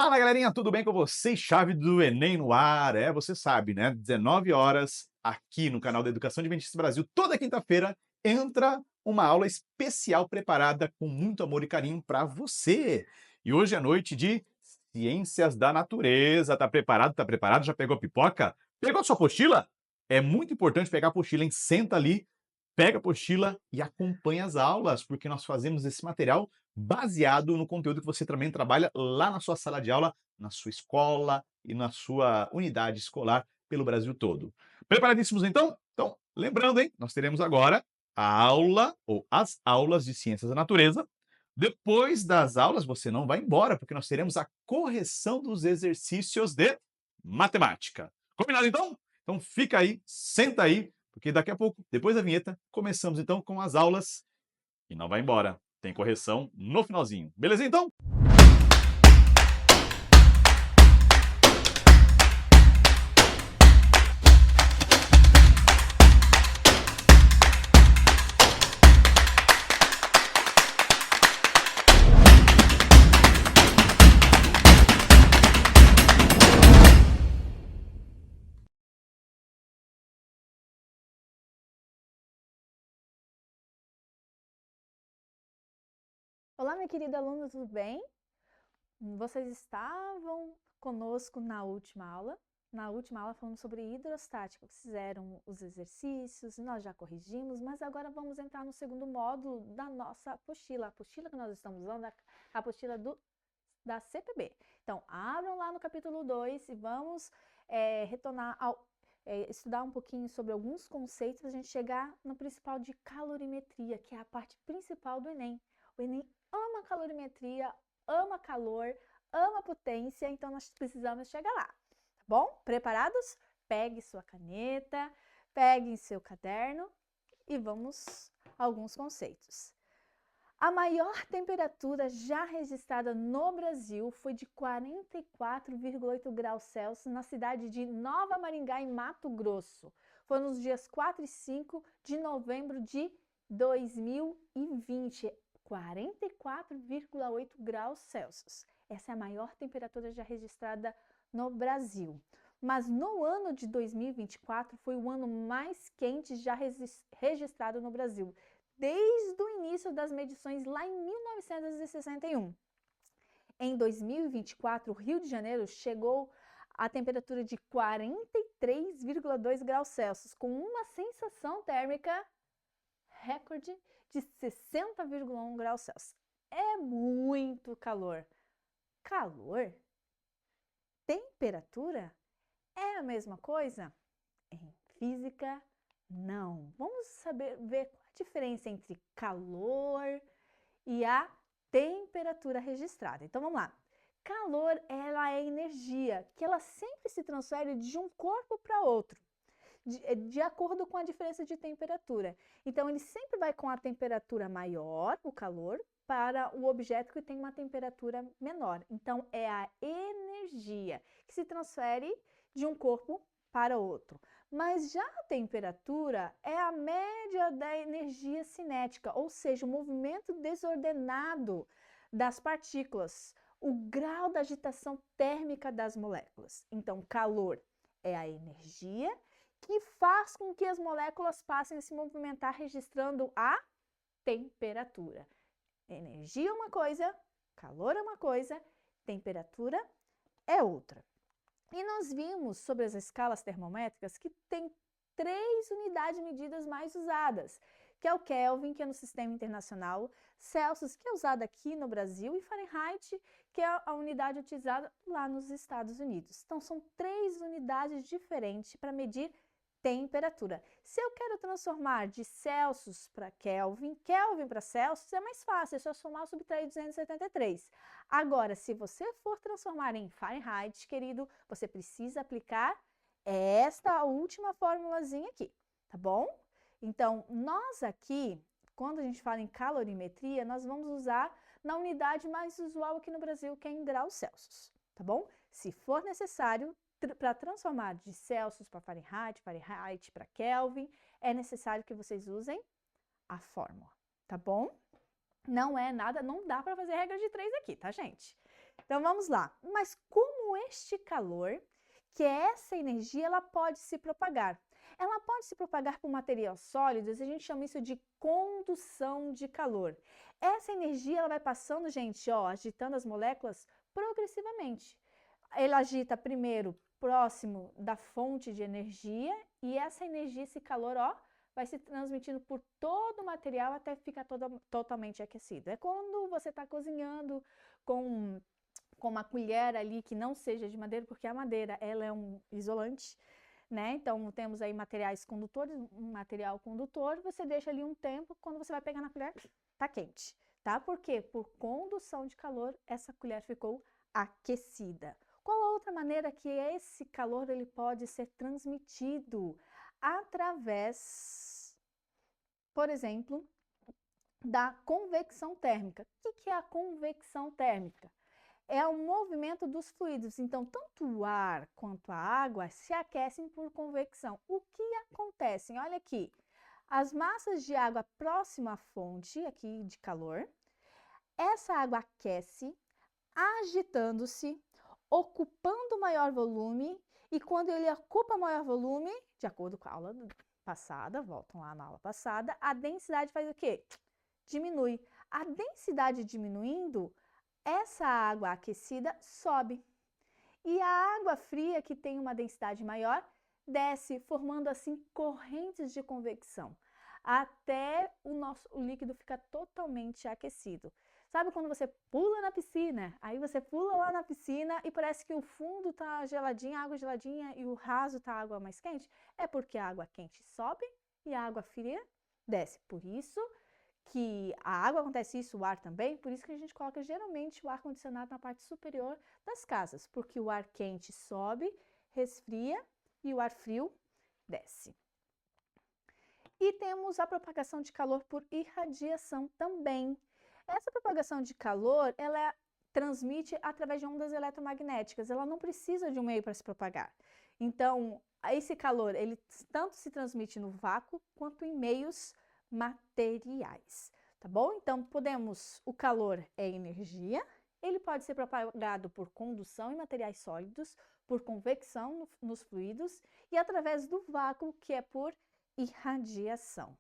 Fala galerinha, tudo bem com vocês? Chave do Enem no ar, você sabe, né? 19 horas, aqui no canal da Educação Adventista Brasil, toda quinta-feira, entra uma aula especial preparada com muito amor e carinho para você. E hoje é noite de Ciências da Natureza. Tá preparado? Tá preparado? Já pegou a pipoca? Pegou a sua apostila? É muito importante pegar a apostila, hein? Senta ali, pega a apostila e acompanha as aulas, porque nós fazemos esse material baseado no conteúdo que você também trabalha lá na sua sala de aula, na sua escola e na sua unidade escolar pelo Brasil todo. Preparadíssimos então? Então, lembrando, hein, nós teremos agora a aula ou as aulas de Ciências da Natureza. Depois das aulas, você não vai embora, porque nós teremos a correção dos exercícios de matemática. Combinado então? Então fica aí, senta aí, porque daqui a pouco, depois da vinheta, começamos então com as aulas e não vai embora. Tem correção no finalzinho. Beleza então? Olá, minha querida aluna, tudo bem? Vocês estavam conosco na última aula. Na última aula falamos sobre hidrostática, fizeram os exercícios, nós já corrigimos, mas agora vamos entrar no segundo módulo da nossa apostila. A apostila que nós estamos usando é a apostila da CPB. Então, abram lá no capítulo 2 e vamos retornar estudar um pouquinho sobre alguns conceitos para a gente chegar no principal de calorimetria, que é a parte principal do Enem. O Enem ama calorimetria, ama calor, ama potência, então nós precisamos chegar lá, tá bom? Preparados? Pegue sua caneta, pegue seu caderno e vamos a alguns conceitos. A maior temperatura já registrada no Brasil foi de 44,8 graus Celsius na cidade de Nova Maringá, em Mato Grosso. Foi nos dias 4 e 5 de novembro de 2020. 44,8 graus Celsius. Essa é a maior temperatura já registrada no Brasil. Mas no ano de 2024 foi o ano mais quente já registrado no Brasil, desde o início das medições lá em 1961. Em 2024, o Rio de Janeiro chegou à temperatura de 43,2 graus Celsius, com uma sensação térmica recorde de 60,1 graus Celsius. É muito calor. Calor? Temperatura? É a mesma coisa? Em física, não. Vamos ver qual a diferença entre calor e a temperatura registrada. Então, vamos lá. Calor, ela é energia, que ela sempre se transfere de um corpo para outro, de acordo com a diferença de temperatura. Então, ele sempre vai com a temperatura maior, o calor, para o objeto que tem uma temperatura menor. Então, é a energia que se transfere de um corpo para outro. Mas já a temperatura é a média da energia cinética, ou seja, o movimento desordenado das partículas, o grau da agitação térmica das moléculas. Então, calor é a energia que faz com que as moléculas passem a se movimentar registrando a temperatura. Energia é uma coisa, calor é uma coisa, temperatura é outra. E nós vimos sobre as escalas termométricas que tem 3 unidades de medidas mais usadas, que é o Kelvin, que é no Sistema Internacional, Celsius, que é usado aqui no Brasil, e Fahrenheit, que é a unidade utilizada lá nos Estados Unidos. Então, são 3 unidades diferentes para medir temperatura. Se eu quero transformar de Celsius para Kelvin, Kelvin para Celsius, é mais fácil, é só somar e subtrair 273. Agora, se você for transformar em Fahrenheit, querido, você precisa aplicar esta última formulazinha aqui, tá bom? Então, nós aqui, quando a gente fala em calorimetria, nós vamos usar na unidade mais usual aqui no Brasil, que é em graus Celsius, tá bom? Se for necessário, para transformar de Celsius para Fahrenheit, Fahrenheit para Kelvin, é necessário que vocês usem a fórmula, tá bom? Não é nada, não dá para fazer regra de 3 aqui, tá, gente? Então vamos lá. Mas como este calor, que é essa energia, ela pode se propagar? Ela pode se propagar por materiais sólidos, a gente chama isso de condução de calor. Essa energia ela vai passando, gente, ó, agitando as moléculas progressivamente. Ela agita primeiro próximo da fonte de energia e essa energia, esse calor, ó, vai se transmitindo por todo o material até ficar totalmente aquecido. É quando você está cozinhando com uma colher ali que não seja de madeira, porque a madeira ela é um isolante, né? Então temos aí materiais condutores, um material condutor, você deixa ali um tempo, quando você vai pegar na colher, tá quente, tá? Por quê? Por condução de calor, essa colher ficou aquecida. Qual a outra maneira que esse calor ele pode ser transmitido? Através, por exemplo, da convecção térmica. O que é a convecção térmica? É o movimento dos fluidos. Então, tanto o ar quanto a água se aquecem por convecção. O que acontece? Olha aqui, as massas de água próxima à fonte aqui de calor, essa água aquece, agitando-se, ocupando maior volume, e quando ele ocupa maior volume, de acordo com a aula passada, voltam lá na aula passada, a densidade faz o quê? Diminui. A densidade diminuindo, essa água aquecida sobe. E a água fria, que tem uma densidade maior, desce, formando assim correntes de convecção, até o líquido ficar totalmente aquecido. Sabe quando você pula na piscina? Aí você pula lá na piscina e parece que o fundo tá geladinho, a água geladinha, e o raso tá a água mais quente? É porque a água quente sobe e a água fria desce. Por isso que a água acontece isso, o ar também, por isso que a gente coloca geralmente o ar-condicionado na parte superior das casas, porque o ar quente sobe, resfria e o ar frio desce. E temos a propagação de calor por irradiação também. Essa propagação de calor, ela transmite através de ondas eletromagnéticas, ela não precisa de um meio para se propagar. Então, esse calor, ele tanto se transmite no vácuo quanto em meios materiais, tá bom? Então, o calor é energia, ele pode ser propagado por condução em materiais sólidos, por convecção nos fluidos e através do vácuo, que é por irradiação.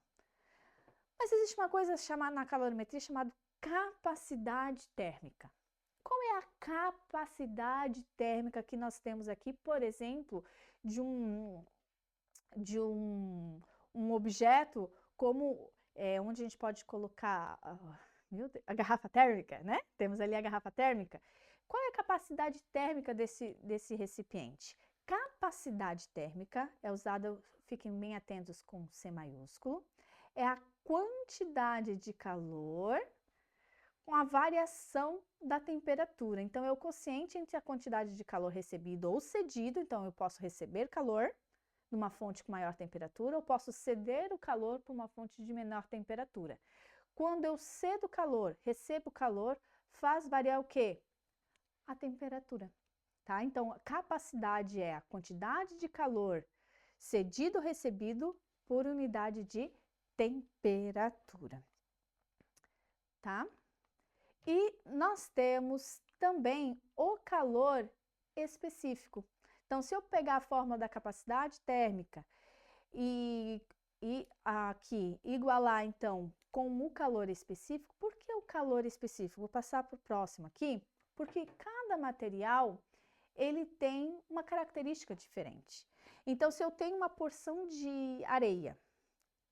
Mas existe uma coisa chamada na calorimetria chamada capacidade térmica. Qual é a capacidade térmica que nós temos aqui, por exemplo, de um objeto como onde a gente pode colocar a garrafa térmica, né? Temos ali a garrafa térmica. Qual é a capacidade térmica desse recipiente? Capacidade térmica é usada, fiquem bem atentos com C maiúsculo, é a quantidade de calor com a variação da temperatura. Então, é o quociente entre a quantidade de calor recebido ou cedido. Então, eu posso receber calor numa fonte com maior temperatura, ou posso ceder o calor para uma fonte de menor temperatura. Quando eu cedo calor, recebo calor, faz variar o quê? A temperatura, tá? Então, a capacidade é a quantidade de calor cedido ou recebido por unidade de temperatura, tá? E nós temos também o calor específico. Então, se eu pegar a fórmula da capacidade térmica e aqui igualar, então, com o calor específico, por que o calor específico? Vou passar para o próximo aqui, porque cada material, ele tem uma característica diferente. Então, se eu tenho uma porção de areia,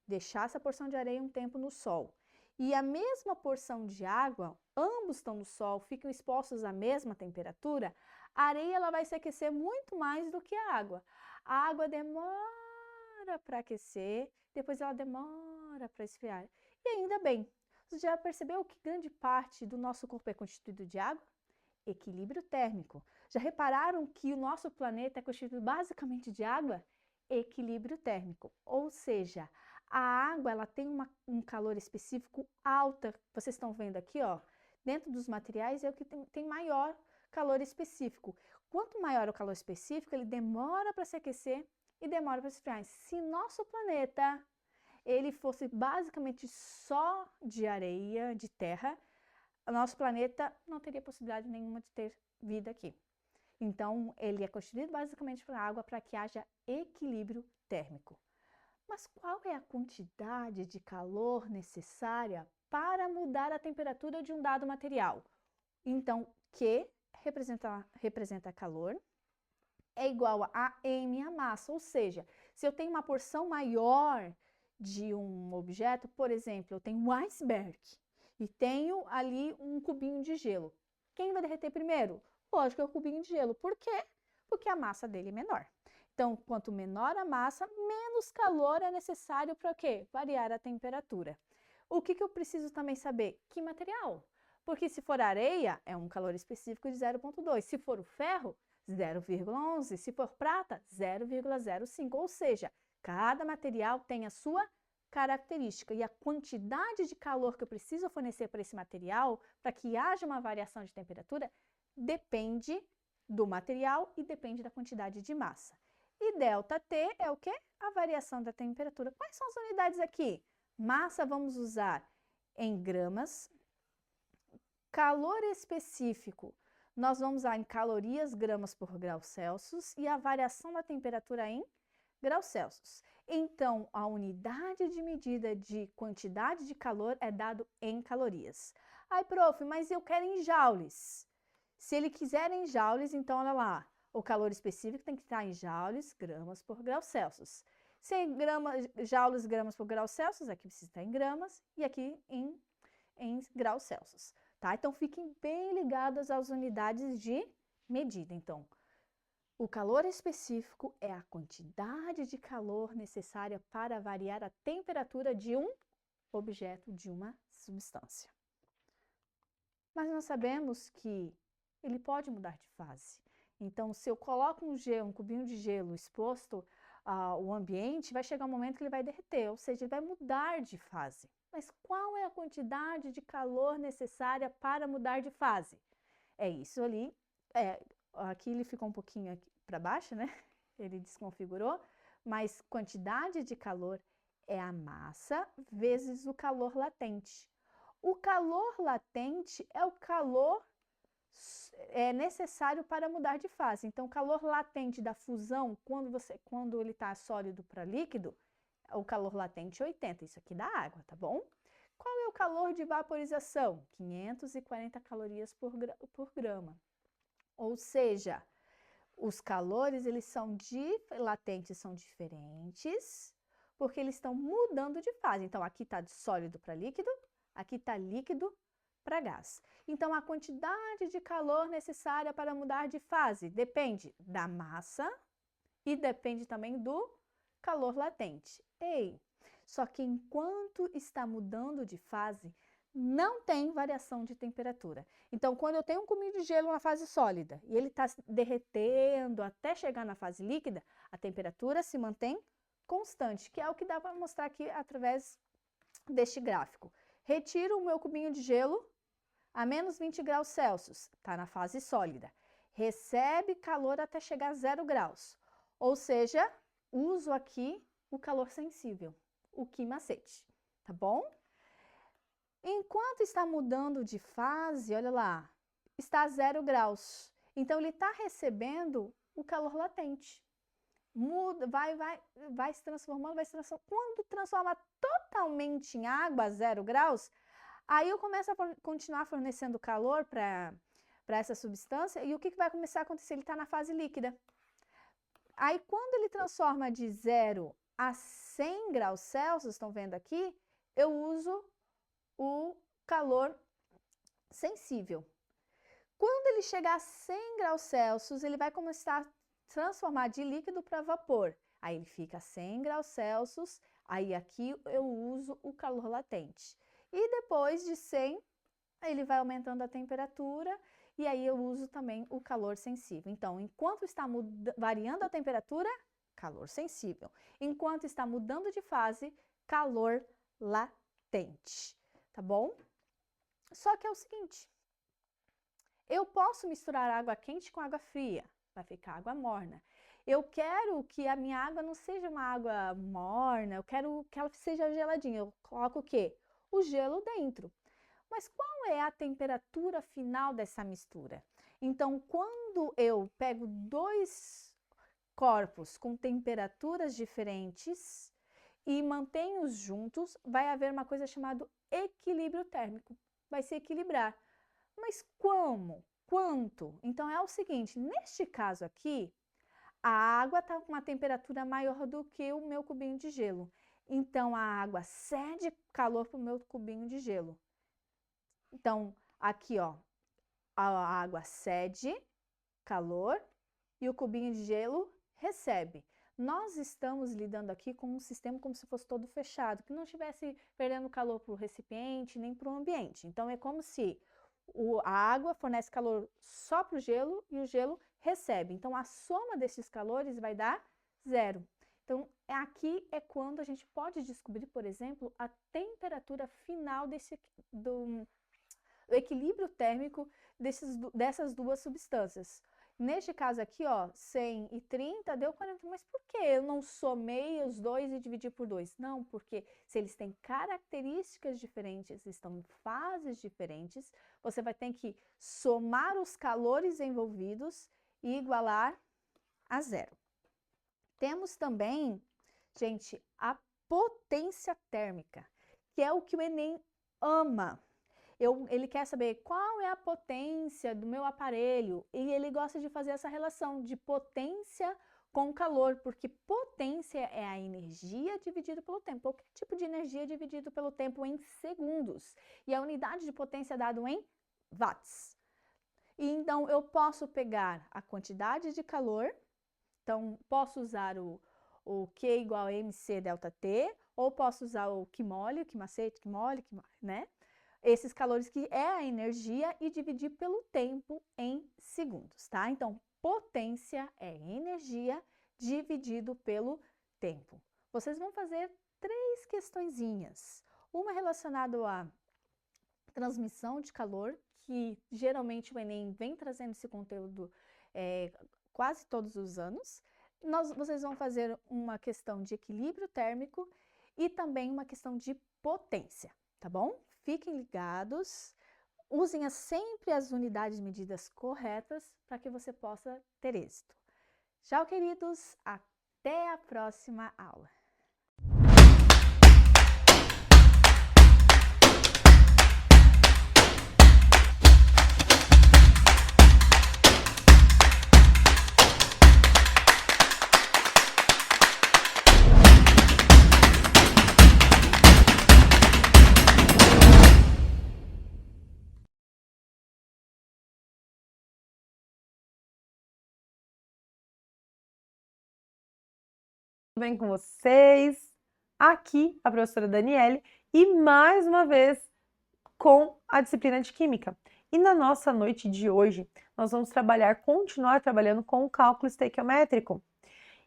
deixar essa porção de areia um tempo no sol, e a mesma porção de água, ambos estão no sol, ficam expostos à mesma temperatura, a areia ela vai se aquecer muito mais do que a água. A água demora para aquecer, depois ela demora para esfriar. E ainda bem, você já percebeu que grande parte do nosso corpo é constituído de água? Equilíbrio térmico. Já repararam que o nosso planeta é constituído basicamente de água? Equilíbrio térmico. Ou seja, a água ela tem um calor específico alta. Vocês estão vendo aqui, ó, dentro dos materiais é o que tem maior calor específico. Quanto maior o calor específico, ele demora para se aquecer e demora para esfriar. Se nosso planeta ele fosse basicamente só de areia, de terra, o nosso planeta não teria possibilidade nenhuma de ter vida aqui. Então, ele é constituído basicamente por água para que haja equilíbrio térmico. Mas qual é a quantidade de calor necessária para mudar a temperatura de um dado material? Então, Q representa calor, é igual a M, a massa. Ou seja, se eu tenho uma porção maior de um objeto, por exemplo, eu tenho um iceberg e tenho ali um cubinho de gelo. Quem vai derreter primeiro? Lógico, é o cubinho de gelo. Por quê? Porque a massa dele é menor. Então, quanto menor a massa, menos calor é necessário para o quê? Variar a temperatura. O que eu preciso também saber? Que material? Porque se for areia, é um calor específico de 0,2. Se for o ferro, 0,11. Se for prata, 0,05. Ou seja, cada material tem a sua característica e a quantidade de calor que eu preciso fornecer para esse material, para que haja uma variação de temperatura, depende do material e depende da quantidade de massa. E ΔT é o quê? A variação da temperatura. Quais são as unidades aqui? Massa vamos usar em gramas. Calor específico, nós vamos usar em calorias, gramas por grau Celsius, e a variação da temperatura em graus Celsius. Então, a unidade de medida de quantidade de calor é dado em calorias. Ai, prof, mas eu quero em joules. Se ele quiser em joules, então, olha lá, o calor específico tem que estar em joules, gramas por grau Celsius. Se é joules, gramas por grau Celsius, aqui precisa estar em gramas e aqui em graus Celsius. Tá? Então, fiquem bem ligados às unidades de medida. Então, o calor específico é a quantidade de calor necessária para variar a temperatura de um objeto, de uma substância. Mas nós sabemos que ele pode mudar de fase. Então, se eu coloco um cubinho de gelo exposto ao ambiente, vai chegar um momento que ele vai derreter, ou seja, ele vai mudar de fase. Mas qual é a quantidade de calor necessária para mudar de fase? É isso ali. Aqui ele ficou um pouquinho para baixo, né? Ele desconfigurou. Mas quantidade de calor é a massa vezes o calor latente. O calor latente é o calor necessário para mudar de fase. Então, o calor latente da fusão, quando ele está sólido para líquido, o calor latente é 80, isso aqui da água, tá bom? Qual é o calor de vaporização? 540 calorias por grama. Ou seja, os calores latentes são diferentes, porque eles estão mudando de fase. Então, aqui está de sólido para líquido, aqui está líquido para gás. Então, a quantidade de calor necessária para mudar de fase depende da massa e depende também do calor latente. Só que enquanto está mudando de fase, não tem variação de temperatura. Então, quando eu tenho um cubinho de gelo na fase sólida e ele está derretendo até chegar na fase líquida, a temperatura se mantém constante, que é o que dá para mostrar aqui através deste gráfico. Retiro o meu cubinho de gelo a menos 20 graus Celsius, está na fase sólida. Recebe calor até chegar a 0 graus. Ou seja, uso aqui o calor sensível, o Ki macete, tá bom? Enquanto está mudando de fase, olha lá, está a 0 graus. Então, ele está recebendo o calor latente. Muda, vai se transformando, vai se transformando. Quando transforma totalmente em água a 0 graus, aí eu começo a continuar fornecendo calor para essa substância e o que vai começar a acontecer? Ele está na fase líquida. Aí, quando ele transforma de 0 a 100 graus Celsius, estão vendo aqui, eu uso o calor sensível. Quando ele chegar a 100 graus Celsius, ele vai começar a transformar de líquido para vapor. Aí ele fica a 100 graus Celsius, aí aqui eu uso o calor latente. E depois de 100, ele vai aumentando a temperatura e aí eu uso também o calor sensível. Então, enquanto está variando a temperatura, calor sensível. Enquanto está mudando de fase, calor latente. Tá bom? Só que é o seguinte, eu posso misturar água quente com água fria, vai ficar água morna. Eu quero que a minha água não seja uma água morna, eu quero que ela seja geladinha. Eu coloco o quê? O gelo dentro. Mas qual é a temperatura final dessa mistura? Então, quando eu pego dois corpos com temperaturas diferentes e mantenho-os juntos, vai haver uma coisa chamada equilíbrio térmico. Vai se equilibrar. Mas como? Quanto? Então, é o seguinte, neste caso aqui, a água está com uma temperatura maior do que o meu cubinho de gelo. Então, a água cede calor para o meu cubinho de gelo. Então, aqui, ó, a água cede calor e o cubinho de gelo recebe. Nós estamos lidando aqui com um sistema como se fosse todo fechado, que não estivesse perdendo calor para o recipiente nem para o ambiente. Então, é como se a água fornece calor só para o gelo e o gelo recebe. Então, a soma desses calores vai dar zero. Então, aqui é quando a gente pode descobrir, por exemplo, a temperatura final do equilíbrio térmico dessas duas substâncias. Neste caso aqui, ó, 130 deu 40, mas por que eu não somei os dois e dividi por 2? Não, porque se eles têm características diferentes, estão em fases diferentes, você vai ter que somar os calores envolvidos e igualar a zero. Temos também, gente, a potência térmica, que é o que o Enem ama. Ele quer saber qual é a potência do meu aparelho e ele gosta de fazer essa relação de potência com calor, porque potência é a energia dividida pelo tempo, qualquer tipo de energia dividido pelo tempo em segundos. E a unidade de potência é dada em watts. E então eu posso pegar a quantidade de calor, então posso usar o Q igual a mc delta T, ou posso usar o Qmol, né? Esses calores que é a energia e dividir pelo tempo em segundos, tá? Então, potência é energia dividido pelo tempo. Vocês vão fazer 3 questõezinhas. Uma relacionada à transmissão de calor, que geralmente o Enem vem trazendo esse conteúdo quase todos os anos. Vocês vão fazer uma questão de equilíbrio térmico e também uma questão de potência, tá bom? Fiquem ligados, usem sempre as unidades medidas corretas para que você possa ter êxito. Tchau, queridos, até a próxima aula. Tudo bem com vocês? Aqui a professora Daniele e mais uma vez com a disciplina de Química. E na nossa noite de hoje nós vamos continuar trabalhando com o cálculo estequiométrico.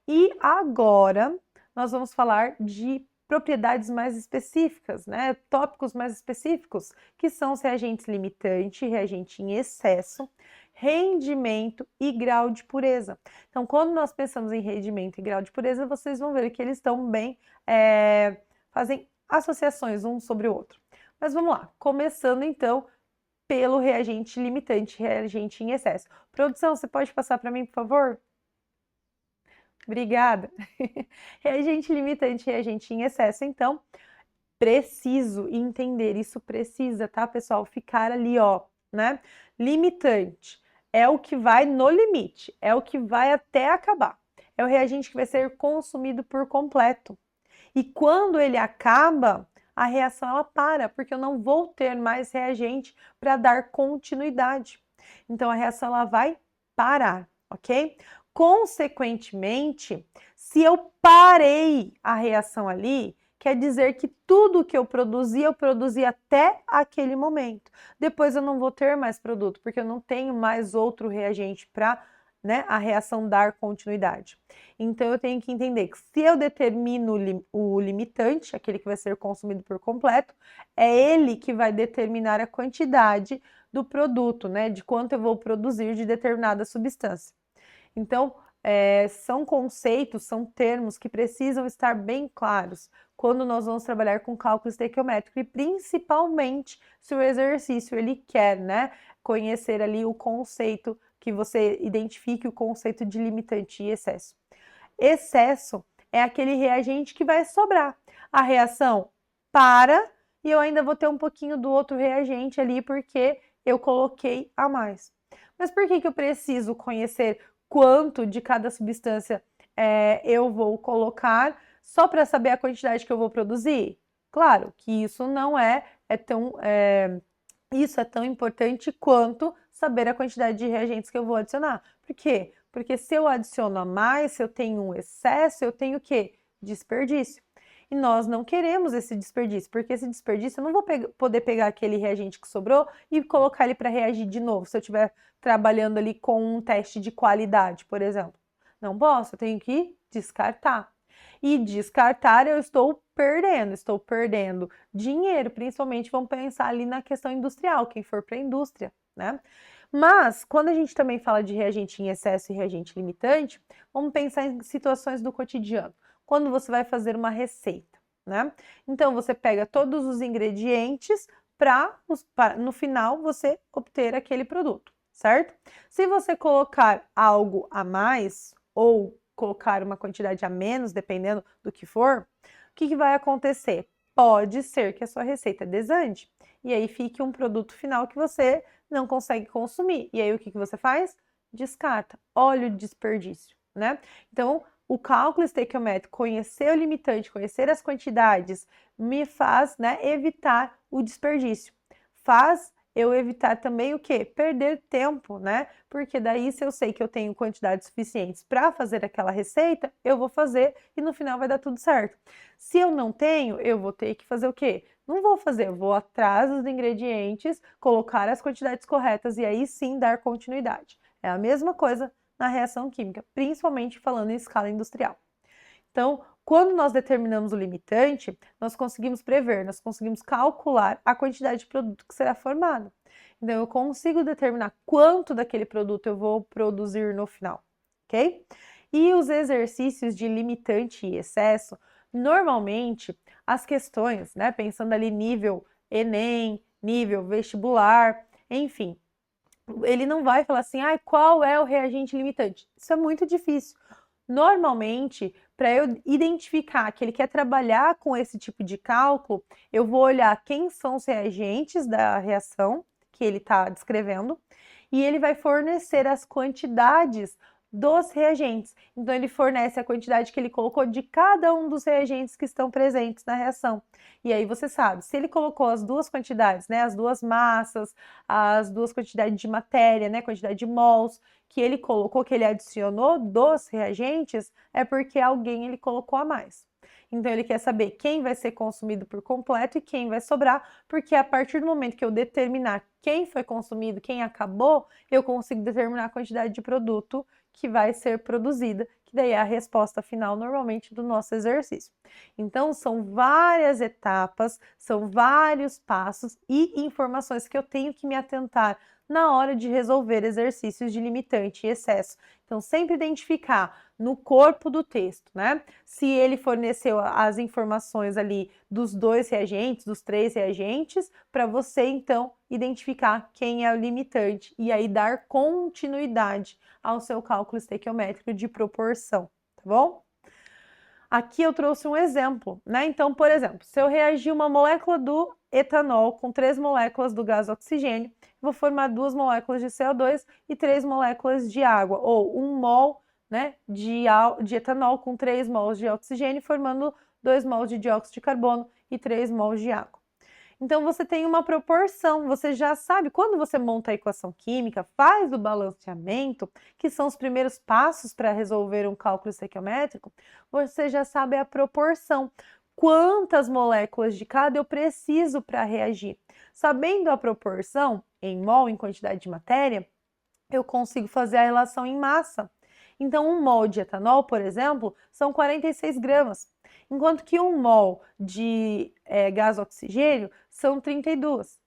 E agora nós vamos falar de propriedades mais específicas, né? Tópicos mais específicos, que são os reagentes limitante, reagente em excesso, rendimento e grau de pureza. Então, quando nós pensamos em rendimento e grau de pureza, vocês vão ver que eles estão bem, fazem associações um sobre o outro. Mas vamos lá, começando então pelo reagente limitante, reagente em excesso. Produção, você pode passar para mim, por favor? Obrigada. Reagente limitante, reagente em excesso, então, preciso entender, isso precisa, tá, pessoal? Ficar ali, ó, né? Limitante é o que vai no limite, é o que vai até acabar. É o reagente que vai ser consumido por completo. E quando ele acaba, a reação ela para, porque eu não vou ter mais reagente para dar continuidade. Então, a reação ela vai parar, ok? Consequentemente, se eu parei a reação ali, quer dizer que tudo que eu produzi até aquele momento. Depois eu não vou ter mais produto, porque eu não tenho mais outro reagente para, né, a reação dar continuidade. Então, eu tenho que entender que se eu determino o limitante, aquele que vai ser consumido por completo, é ele que vai determinar a quantidade do produto, né, de quanto eu vou produzir de determinada substância. Então, são conceitos, são termos que precisam estar bem claros quando nós vamos trabalhar com cálculo estequiométrico e principalmente se o exercício ele quer, né, conhecer ali o conceito, que você identifique o conceito de limitante e excesso. Excesso é aquele reagente que vai sobrar. A reação para e eu ainda vou ter um pouquinho do outro reagente ali porque eu coloquei a mais. Mas por que eu preciso conhecer quanto de cada substância eu vou colocar só para saber a quantidade que eu vou produzir? Claro que isso não isso é tão importante quanto saber a quantidade de reagentes que eu vou adicionar. Por quê? Porque se eu adiciono a mais, se eu tenho um excesso, eu tenho o quê? Desperdício. E nós não queremos esse desperdício, porque esse desperdício eu não vou poder pegar aquele reagente que sobrou e colocar ele para reagir de novo, se eu estiver trabalhando ali com um teste de qualidade, por exemplo. Não posso, eu tenho que descartar. E descartar eu estou perdendo dinheiro, principalmente vamos pensar ali na questão industrial, quem for para a indústria, né? Mas, quando a gente também fala de reagente em excesso e reagente limitante, vamos pensar em situações do cotidiano. Quando você vai fazer uma receita, né? Então, você pega todos os ingredientes para no final você obter aquele produto, certo? Se você colocar algo a mais ou colocar uma quantidade a menos, dependendo do que for, o que vai acontecer? Pode ser que a sua receita desande e aí fique um produto final que você não consegue consumir. E aí o que você faz? Descarta. Olha o desperdício, né? Então, o cálculo estequiométrico, conhecer o limitante, conhecer as quantidades, me faz, né, evitar o desperdício. Faz eu evitar também o quê? Perder tempo, né? Porque daí, se eu sei que eu tenho quantidades suficientes para fazer aquela receita, eu vou fazer e no final vai dar tudo certo. Se eu não tenho, eu vou ter que fazer o quê? Não vou fazer, eu vou atrás dos ingredientes, colocar as quantidades corretas e aí sim dar continuidade. É a mesma coisa na reação química, principalmente falando em escala industrial. Então, quando nós determinamos o limitante, nós conseguimos prever, nós conseguimos calcular a quantidade de produto que será formado. Então, eu consigo determinar quanto daquele produto eu vou produzir no final, ok? E os exercícios de limitante e excesso, normalmente, as questões, né, pensando ali nível Enem, nível vestibular, enfim, ele não vai falar assim, qual é o reagente limitante? Isso é muito difícil. Normalmente, para eu identificar que ele quer trabalhar com esse tipo de cálculo, eu vou olhar quem são os reagentes da reação que ele está descrevendo e ele vai fornecer as quantidades dos reagentes. Então, ele fornece a quantidade que ele colocou de cada um dos reagentes que estão presentes na reação. E aí você sabe, se ele colocou as duas quantidades, né, as duas massas, as duas quantidades de matéria, né, quantidade de mols, que ele colocou, que ele adicionou dos reagentes, é porque alguém ele colocou a mais. Então, ele quer saber quem vai ser consumido por completo e quem vai sobrar, porque a partir do momento que eu determinar quem foi consumido, quem acabou, eu consigo determinar a quantidade de produto que vai ser produzida, que daí é a resposta final, normalmente, do nosso exercício. Então, são várias etapas, são vários passos e informações que eu tenho que me atentar na hora de resolver exercícios de limitante e excesso. Então, sempre identificar no corpo do texto, né? Se ele forneceu as informações ali dos 2 reagentes, dos 3 reagentes, para você, então, identificar quem é o limitante e aí dar continuidade ao seu cálculo estequiométrico de proporção, tá bom? Aqui eu trouxe um exemplo, né? Então, por exemplo, se eu reagir uma molécula do etanol com 3 moléculas do gás oxigênio, vou formar 2 moléculas de CO2 e 3 moléculas de água, ou 1 mol, né, de etanol com 3 mols de oxigênio, formando 2 mols de dióxido de carbono e 3 mols de água. Então, você tem uma proporção, você já sabe, quando você monta a equação química, faz o balanceamento, que são os primeiros passos para resolver um cálculo estequiométrico, você já sabe a proporção. Quantas moléculas de cada eu preciso para reagir? Sabendo a proporção, em mol, em quantidade de matéria, eu consigo fazer a relação em massa. Então, 1 mol de etanol, por exemplo, são 46 gramas, enquanto que 1 mol de gás oxigênio são 32.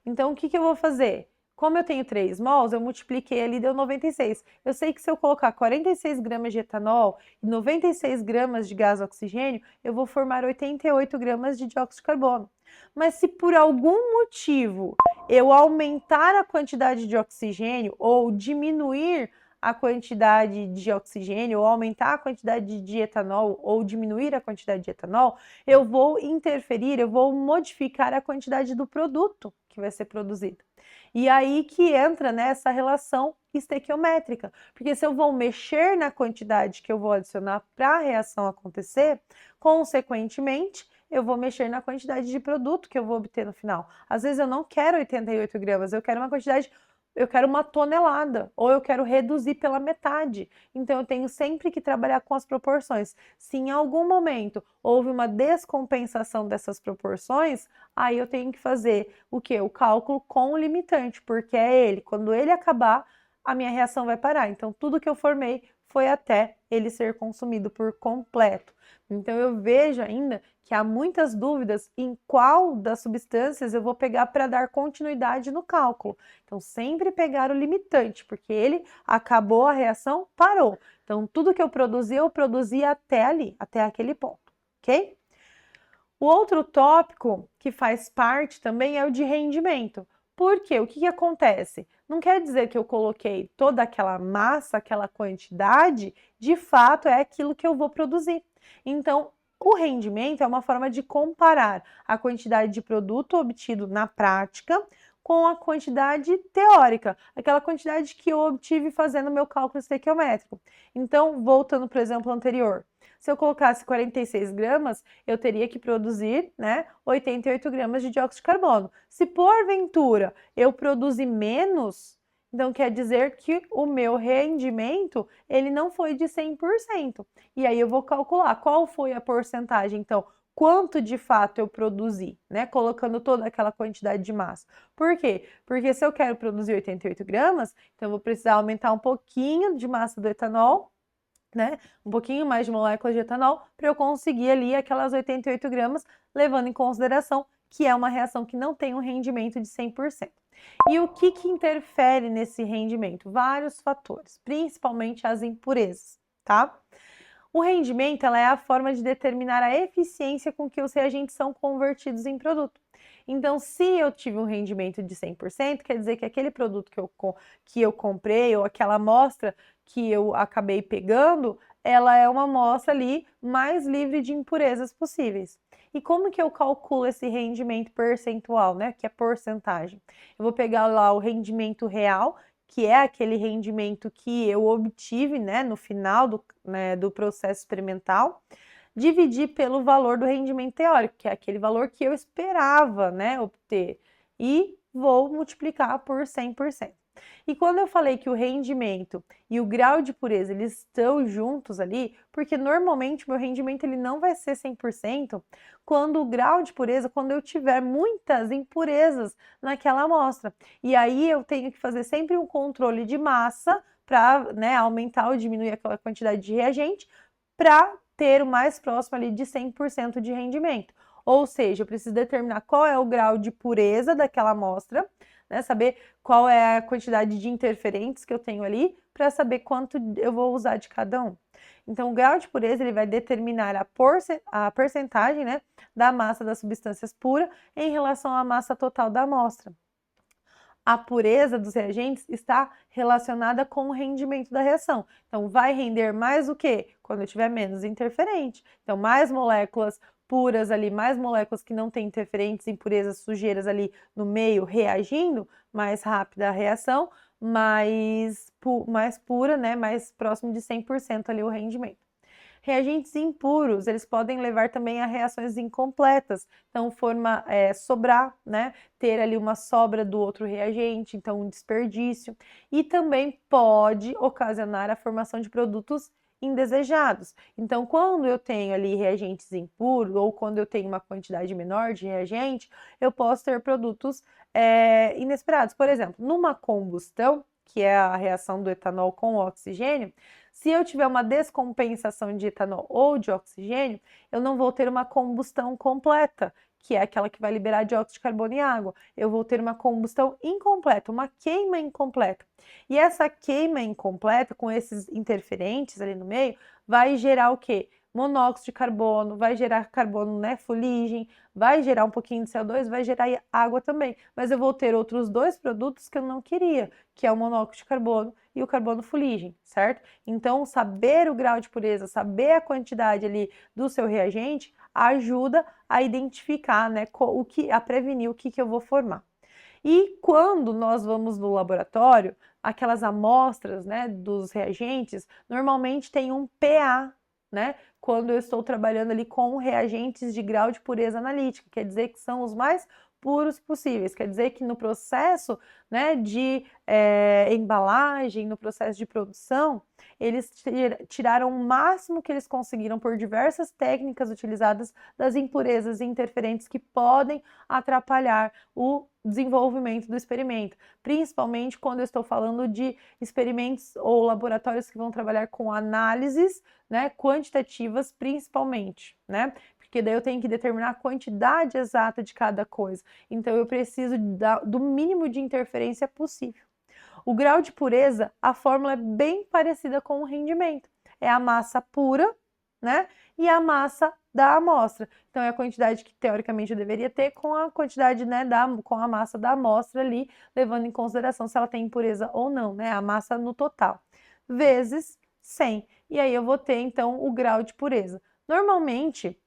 Então, o que eu vou fazer? Como eu tenho 3 mols, eu multipliquei ali, deu 96. Eu sei que se eu colocar 46 gramas de etanol e 96 gramas de gás oxigênio, eu vou formar 88 gramas de dióxido de carbono. Mas se por algum motivo eu aumentar a quantidade de oxigênio ou diminuir a quantidade de oxigênio, ou aumentar a quantidade de etanol, ou diminuir a quantidade de etanol, eu vou interferir, eu vou modificar a quantidade do produto que vai ser produzido. E aí que entra nessa relação estequiométrica, porque se eu vou mexer na quantidade que eu vou adicionar para a reação acontecer, consequentemente, eu vou mexer na quantidade de produto que eu vou obter no final. Às vezes eu não quero 88 gramas, eu quero uma quantidade, eu quero uma tonelada, ou eu quero reduzir pela metade. Então eu tenho sempre que trabalhar com as proporções. Se em algum momento houve uma descompensação dessas proporções, aí eu tenho que fazer o quê? O cálculo com o limitante, porque é ele. Quando ele acabar, a minha reação vai parar. Então tudo que eu formei foi até ele ser consumido por completo. Então eu vejo ainda que há muitas dúvidas em qual das substâncias eu vou pegar para dar continuidade no cálculo. Então sempre pegar o limitante, porque ele acabou a reação, parou. Então tudo que eu produzi até ali, até aquele ponto, ok? O outro tópico que faz parte também é o de rendimento. Por quê? O que acontece? Não quer dizer que eu coloquei toda aquela massa, aquela quantidade, de fato é aquilo que eu vou produzir. Então, o rendimento é uma forma de comparar a quantidade de produto obtido na prática com a quantidade teórica, aquela quantidade que eu obtive fazendo meu cálculo estequiométrico. Então, voltando para o exemplo anterior, se eu colocasse 46 gramas, eu teria que produzir, né, 88 gramas de dióxido de carbono. Se porventura eu produzir menos, então quer dizer que o meu rendimento ele não foi de 100%. E aí eu vou calcular qual foi a porcentagem, então, quanto de fato eu produzi, né? Colocando toda aquela quantidade de massa. Por quê? Porque se eu quero produzir 88 gramas, então eu vou precisar aumentar um pouquinho de massa do etanol, né? Um pouquinho mais de moléculas de etanol para eu conseguir ali aquelas 88 gramas, levando em consideração que é uma reação que não tem um rendimento de 100%. E o que interfere nesse rendimento? Vários fatores, principalmente as impurezas, tá? O rendimento ela é a forma de determinar a eficiência com que os reagentes são convertidos em produto. Então, se eu tive um rendimento de 100%, quer dizer que aquele produto que eu comprei ou aquela amostra que eu acabei pegando, ela é uma amostra ali mais livre de impurezas possíveis. E como que eu calculo esse rendimento percentual, né? Que é porcentagem. Eu vou pegar lá o rendimento real, que é aquele rendimento que eu obtive, né, no final do processo experimental, dividir pelo valor do rendimento teórico, que é aquele valor que eu esperava, né, obter, e vou multiplicar por 100%. E quando eu falei que o rendimento e o grau de pureza eles estão juntos ali, porque normalmente o meu rendimento ele não vai ser 100% quando o grau de pureza, quando eu tiver muitas impurezas naquela amostra. E aí eu tenho que fazer sempre um controle de massa para, né, aumentar ou diminuir aquela quantidade de reagente para ter o mais próximo ali de 100% de rendimento. Ou seja, eu preciso determinar qual é o grau de pureza daquela amostra, né, saber qual é a quantidade de interferentes que eu tenho ali, para saber quanto eu vou usar de cada um. Então, o grau de pureza ele vai determinar a percentagem, né, da massa das substâncias puras em relação à massa total da amostra. A pureza dos reagentes está relacionada com o rendimento da reação. Então, vai render mais o quê? Quando eu tiver menos interferente. Então, mais moléculas puras ali, mais moléculas que não têm interferentes, impurezas, sujeiras ali no meio reagindo, mais rápida a reação, mais pura, né? Mais próximo de 100% ali o rendimento. Reagentes impuros, eles podem levar também a reações incompletas, então sobrar, né, ter ali uma sobra do outro reagente, então um desperdício, e também pode ocasionar a formação de produtos indesejados. Então, quando eu tenho ali reagentes impuros, ou quando eu tenho uma quantidade menor de reagente, eu posso ter produtos inesperados. Por exemplo, numa combustão, que é a reação do etanol com o oxigênio, Se eu tiver uma descompensação de etanol ou de oxigênio, eu não vou ter uma combustão completa, que é aquela que vai liberar dióxido de carbono e água. Eu vou ter uma combustão incompleta, uma queima incompleta. E essa queima incompleta, com esses interferentes ali no meio, vai gerar o quê? Monóxido de carbono, vai gerar carbono, né, fuligem, vai gerar um pouquinho de CO2, vai gerar água também. Mas eu vou ter outros dois produtos que eu não queria, que é o monóxido de carbono e o carbono fuligem, certo? Então, saber o grau de pureza, saber a quantidade ali do seu reagente, ajuda a identificar, né, a prevenir o que eu vou formar. E quando nós vamos no laboratório, aquelas amostras, né, dos reagentes, normalmente tem um PA, né? Quando eu estou trabalhando ali com reagentes de grau de pureza analítica, quer dizer que são os mais puros possíveis, quer dizer que no processo, né, de embalagem, no processo de produção, eles tiraram o máximo que eles conseguiram por diversas técnicas utilizadas das impurezas e interferentes que podem atrapalhar o desenvolvimento do experimento, principalmente quando eu estou falando de experimentos ou laboratórios que vão trabalhar com análises, né, quantitativas principalmente, né? Porque daí eu tenho que determinar a quantidade exata de cada coisa. Então eu preciso do mínimo de interferência possível. O grau de pureza, a fórmula é bem parecida com o rendimento. É a massa pura, né? E a massa da amostra. Então é a quantidade que teoricamente eu deveria ter com a quantidade, né, com a massa da amostra ali, levando em consideração se ela tem impureza ou não, né? A massa no total. Vezes 100. E aí eu vou ter então o grau de pureza. Normalmente,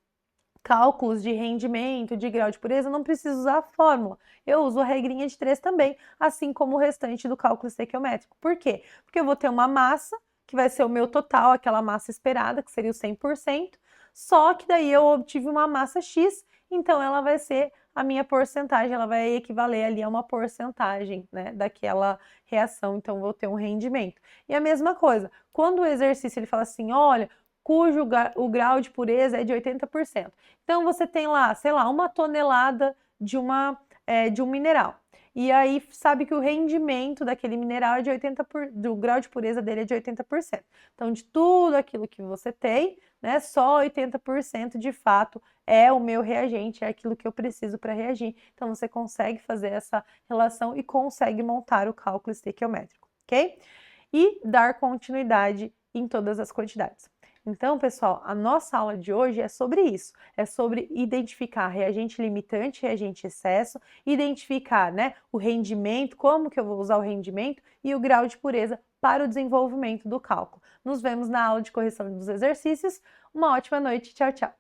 cálculos de rendimento, de grau de pureza, não preciso usar a fórmula. Eu uso a regrinha de 3 também, assim como o restante do cálculo estequiométrico. Por quê? Porque eu vou ter uma massa, que vai ser o meu total, aquela massa esperada, que seria o 100%, só que daí eu obtive uma massa X, então ela vai ser a minha porcentagem, ela vai equivaler ali a uma porcentagem, né, daquela reação, então eu vou ter um rendimento. E a mesma coisa, quando o exercício ele fala assim, olha, o grau de pureza é de 80%. Então, você tem lá, sei lá, 1 tonelada de um mineral. E aí, sabe que o rendimento daquele mineral é de 80%, do grau de pureza dele é de 80%. Então, de tudo aquilo que você tem, né, só 80% de fato é o meu reagente, é aquilo que eu preciso para reagir. Então, você consegue fazer essa relação e consegue montar o cálculo estequiométrico, ok? E dar continuidade em todas as quantidades. Então, pessoal, a nossa aula de hoje é sobre isso, é sobre identificar reagente limitante, reagente excesso, identificar, né, o rendimento, como que eu vou usar o rendimento e o grau de pureza para o desenvolvimento do cálculo. Nos vemos na aula de correção dos exercícios. Uma ótima noite, tchau, tchau!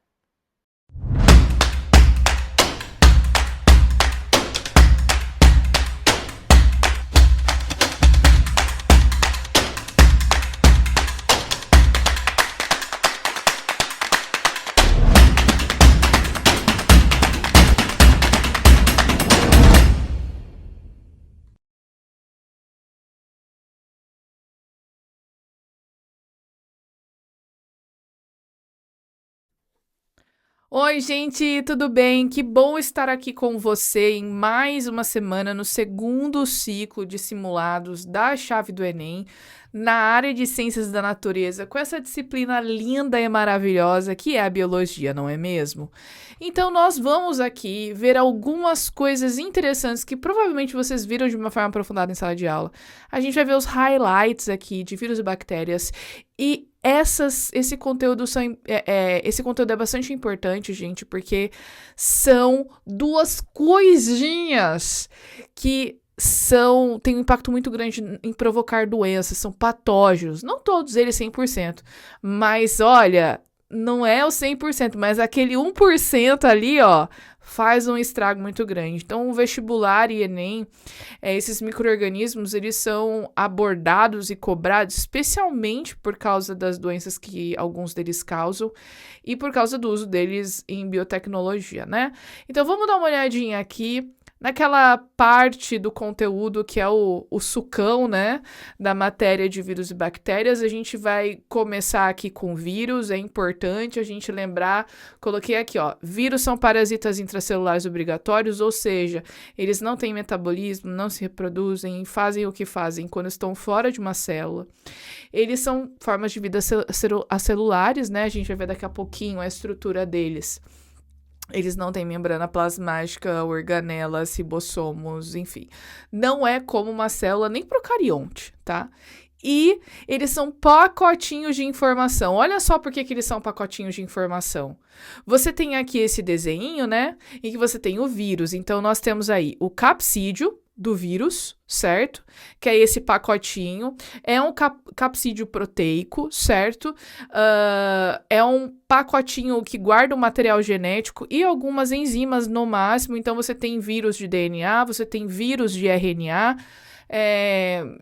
Oi, gente, tudo bem? Que bom estar aqui com você em mais uma semana no segundo ciclo de simulados da chave do Enem, na área de Ciências da Natureza, com essa disciplina linda e maravilhosa que é a biologia, não é mesmo? Então, nós vamos aqui ver algumas coisas interessantes que provavelmente vocês viram de uma forma aprofundada em sala de aula. A gente vai ver os highlights aqui de vírus e bactérias e esse conteúdo é bastante importante, gente, porque são duas coisinhas que têm um impacto muito grande em provocar doenças, são patógenos, não todos eles 100%, mas olha, não é o 100%, mas aquele 1% ali, ó, faz um estrago muito grande. Então, o vestibular e Enem, esses micro-organismos, eles são abordados e cobrados especialmente por causa das doenças que alguns deles causam e por causa do uso deles em biotecnologia, né? Então, vamos dar uma olhadinha aqui naquela parte do conteúdo que é o sucão, né, da matéria de vírus e bactérias, a gente vai começar aqui com vírus. É importante a gente lembrar, coloquei aqui, ó, vírus são parasitas intracelulares obrigatórios, ou seja, eles não têm metabolismo, não se reproduzem, fazem o que fazem quando estão fora de uma célula. Eles são formas de vida acelulares, né, a gente vai ver daqui a pouquinho a estrutura deles. Eles não têm membrana plasmática, organelas, ribossomos, enfim. Não é como uma célula nem procarionte, tá? E eles são pacotinhos de informação. Olha só por que eles são pacotinhos de informação. Você tem aqui esse desenho, né? Em que você tem o vírus. Então, nós temos aí o capsídeo do vírus, certo? Que é esse pacotinho. É um capsídeo proteico, certo? É um pacotinho que guarda o material genético e algumas enzimas no máximo. Então, você tem vírus de DNA, você tem vírus de RNA.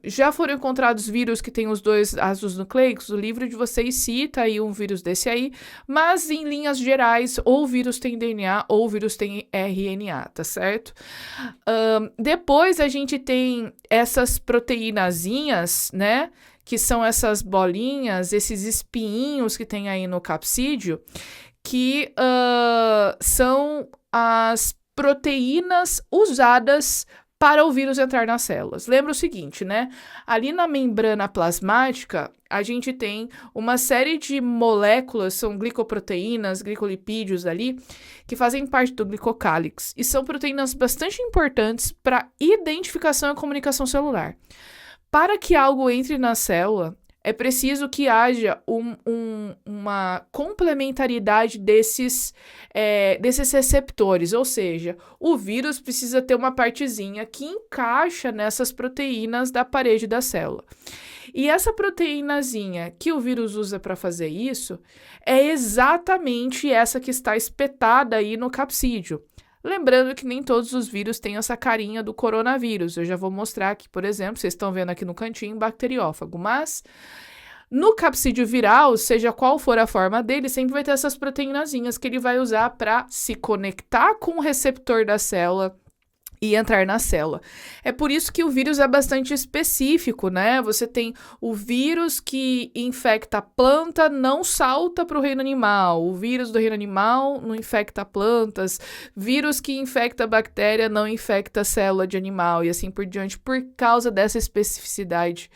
Já foram encontrados vírus que têm os dois ácidos nucleicos. O livro de vocês cita aí um vírus desse aí, mas em linhas gerais, ou o vírus tem DNA ou o vírus tem RNA, tá certo? Depois a gente tem essas proteínazinhas, né? Que são essas bolinhas, esses espinhos que tem aí no capsídeo, que são as proteínas usadas para o vírus entrar nas células. Lembra o seguinte, né? Ali na membrana plasmática, a gente tem uma série de moléculas, são glicoproteínas, glicolipídios ali, que fazem parte do glicocálix. E são proteínas bastante importantes para identificação e comunicação celular. Para que algo entre na célula, é preciso que haja uma complementaridade desses receptores, ou seja, o vírus precisa ter uma partezinha que encaixa nessas proteínas da parede da célula. E essa proteínazinha que o vírus usa para fazer isso é exatamente essa que está espetada aí no capsídeo. Lembrando que nem todos os vírus têm essa carinha do coronavírus. Eu já vou mostrar aqui, por exemplo, vocês estão vendo aqui no cantinho, bacteriófago. Mas no capsídeo viral, seja qual for a forma dele, sempre vai ter essas proteínazinhas que ele vai usar para se conectar com o receptor da célula e entrar na célula. É por isso que o vírus é bastante específico, né? Você tem o vírus que infecta a planta, não salta para o reino animal. O vírus do reino animal não infecta plantas. Vírus que infecta a bactéria não infecta a célula de animal e assim por diante, por causa dessa especificidade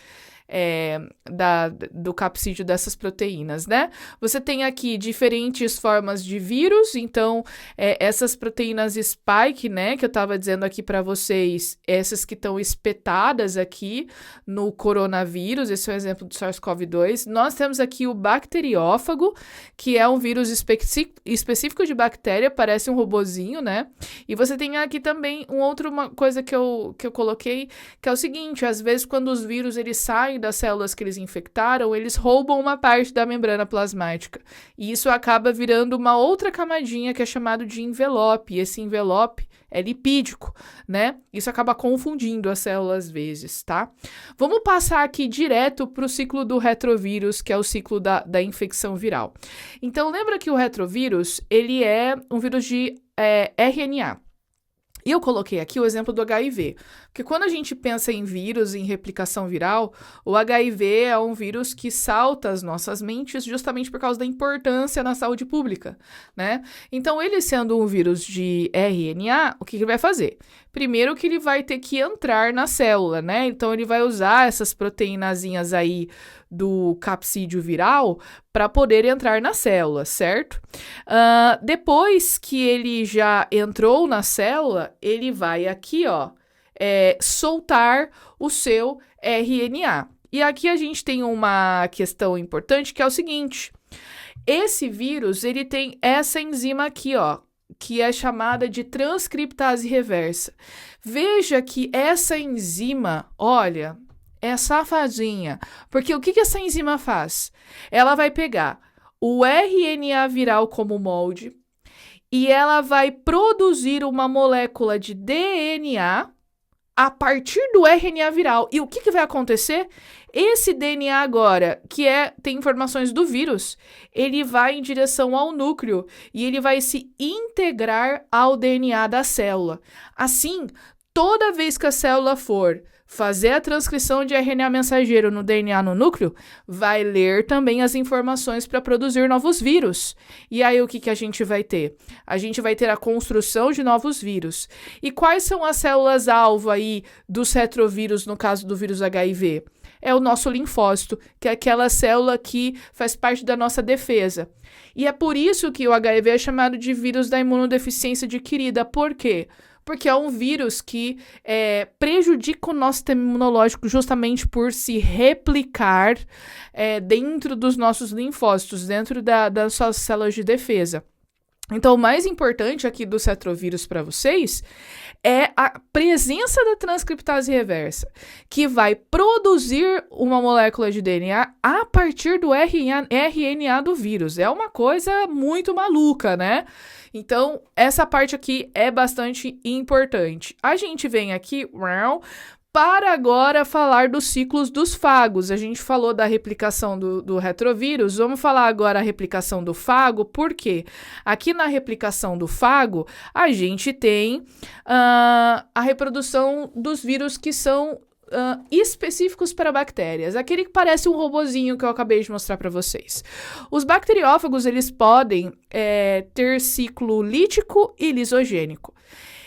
do capsídeo dessas proteínas, né? Você tem aqui diferentes formas de vírus, então essas proteínas spike, né, que eu estava dizendo aqui para vocês, essas que estão espetadas aqui no coronavírus, esse é um exemplo do SARS-CoV-2. Nós temos aqui o bacteriófago, que é um vírus específico de bactéria, parece um robozinho, né? E você tem aqui também uma coisa que eu coloquei, que é o seguinte, às vezes quando os vírus eles saem das células que eles infectaram, eles roubam uma parte da membrana plasmática. E isso acaba virando uma outra camadinha que é chamado de envelope. E esse envelope é lipídico, né? Isso acaba confundindo a célula às vezes, tá? Vamos passar aqui direto para o ciclo do retrovírus, que é o ciclo da infecção viral. Então, lembra que o retrovírus, ele é um vírus de RNA. E eu coloquei aqui o exemplo do HIV, porque quando a gente pensa em vírus, em replicação viral, o HIV é um vírus que salta as nossas mentes justamente por causa da importância na saúde pública, né? Então, ele sendo um vírus de RNA, o que ele vai fazer? Primeiro que ele vai ter que entrar na célula, né? Então, ele vai usar essas proteínazinhas aí do capsídeo viral para poder entrar na célula, certo? Depois que ele já entrou na célula, ele vai aqui, ó, soltar o seu RNA. E aqui a gente tem uma questão importante que é o seguinte: esse vírus, ele tem essa enzima aqui, ó, que é chamada de transcriptase reversa. Veja que essa enzima, olha, é safadinha, porque o que essa enzima faz? Ela vai pegar o RNA viral como molde e ela vai produzir uma molécula de DNA a partir do RNA viral. E o que vai acontecer? Esse DNA agora, que tem informações do vírus, ele vai em direção ao núcleo e ele vai se integrar ao DNA da célula. Assim, toda vez que a célula for fazer a transcrição de RNA mensageiro no DNA no núcleo, vai ler também as informações para produzir novos vírus. E aí o que a gente vai ter? A gente vai ter a construção de novos vírus. E quais são as células-alvo aí dos retrovírus no caso do vírus HIV? É o nosso linfócito, que é aquela célula que faz parte da nossa defesa. E é por isso que o HIV é chamado de vírus da imunodeficiência adquirida. Por quê? Porque é um vírus que prejudica o nosso sistema imunológico justamente por se replicar dentro dos nossos linfócitos, dentro das suas células de defesa. Então, o mais importante aqui dos retrovírus para vocês é a presença da transcriptase reversa, que vai produzir uma molécula de DNA a partir do RNA do vírus. É uma coisa muito maluca, né? Então, essa parte aqui é bastante importante. A gente vem aqui para agora falar dos ciclos dos fagos. A gente falou da replicação do retrovírus, vamos falar agora a replicação do fago, por quê? Aqui na replicação do fago, a gente tem a reprodução dos vírus que são específicos para bactérias, aquele que parece um robozinho que eu acabei de mostrar para vocês. Os bacteriófagos, eles podem ter ciclo lítico e lisogênico.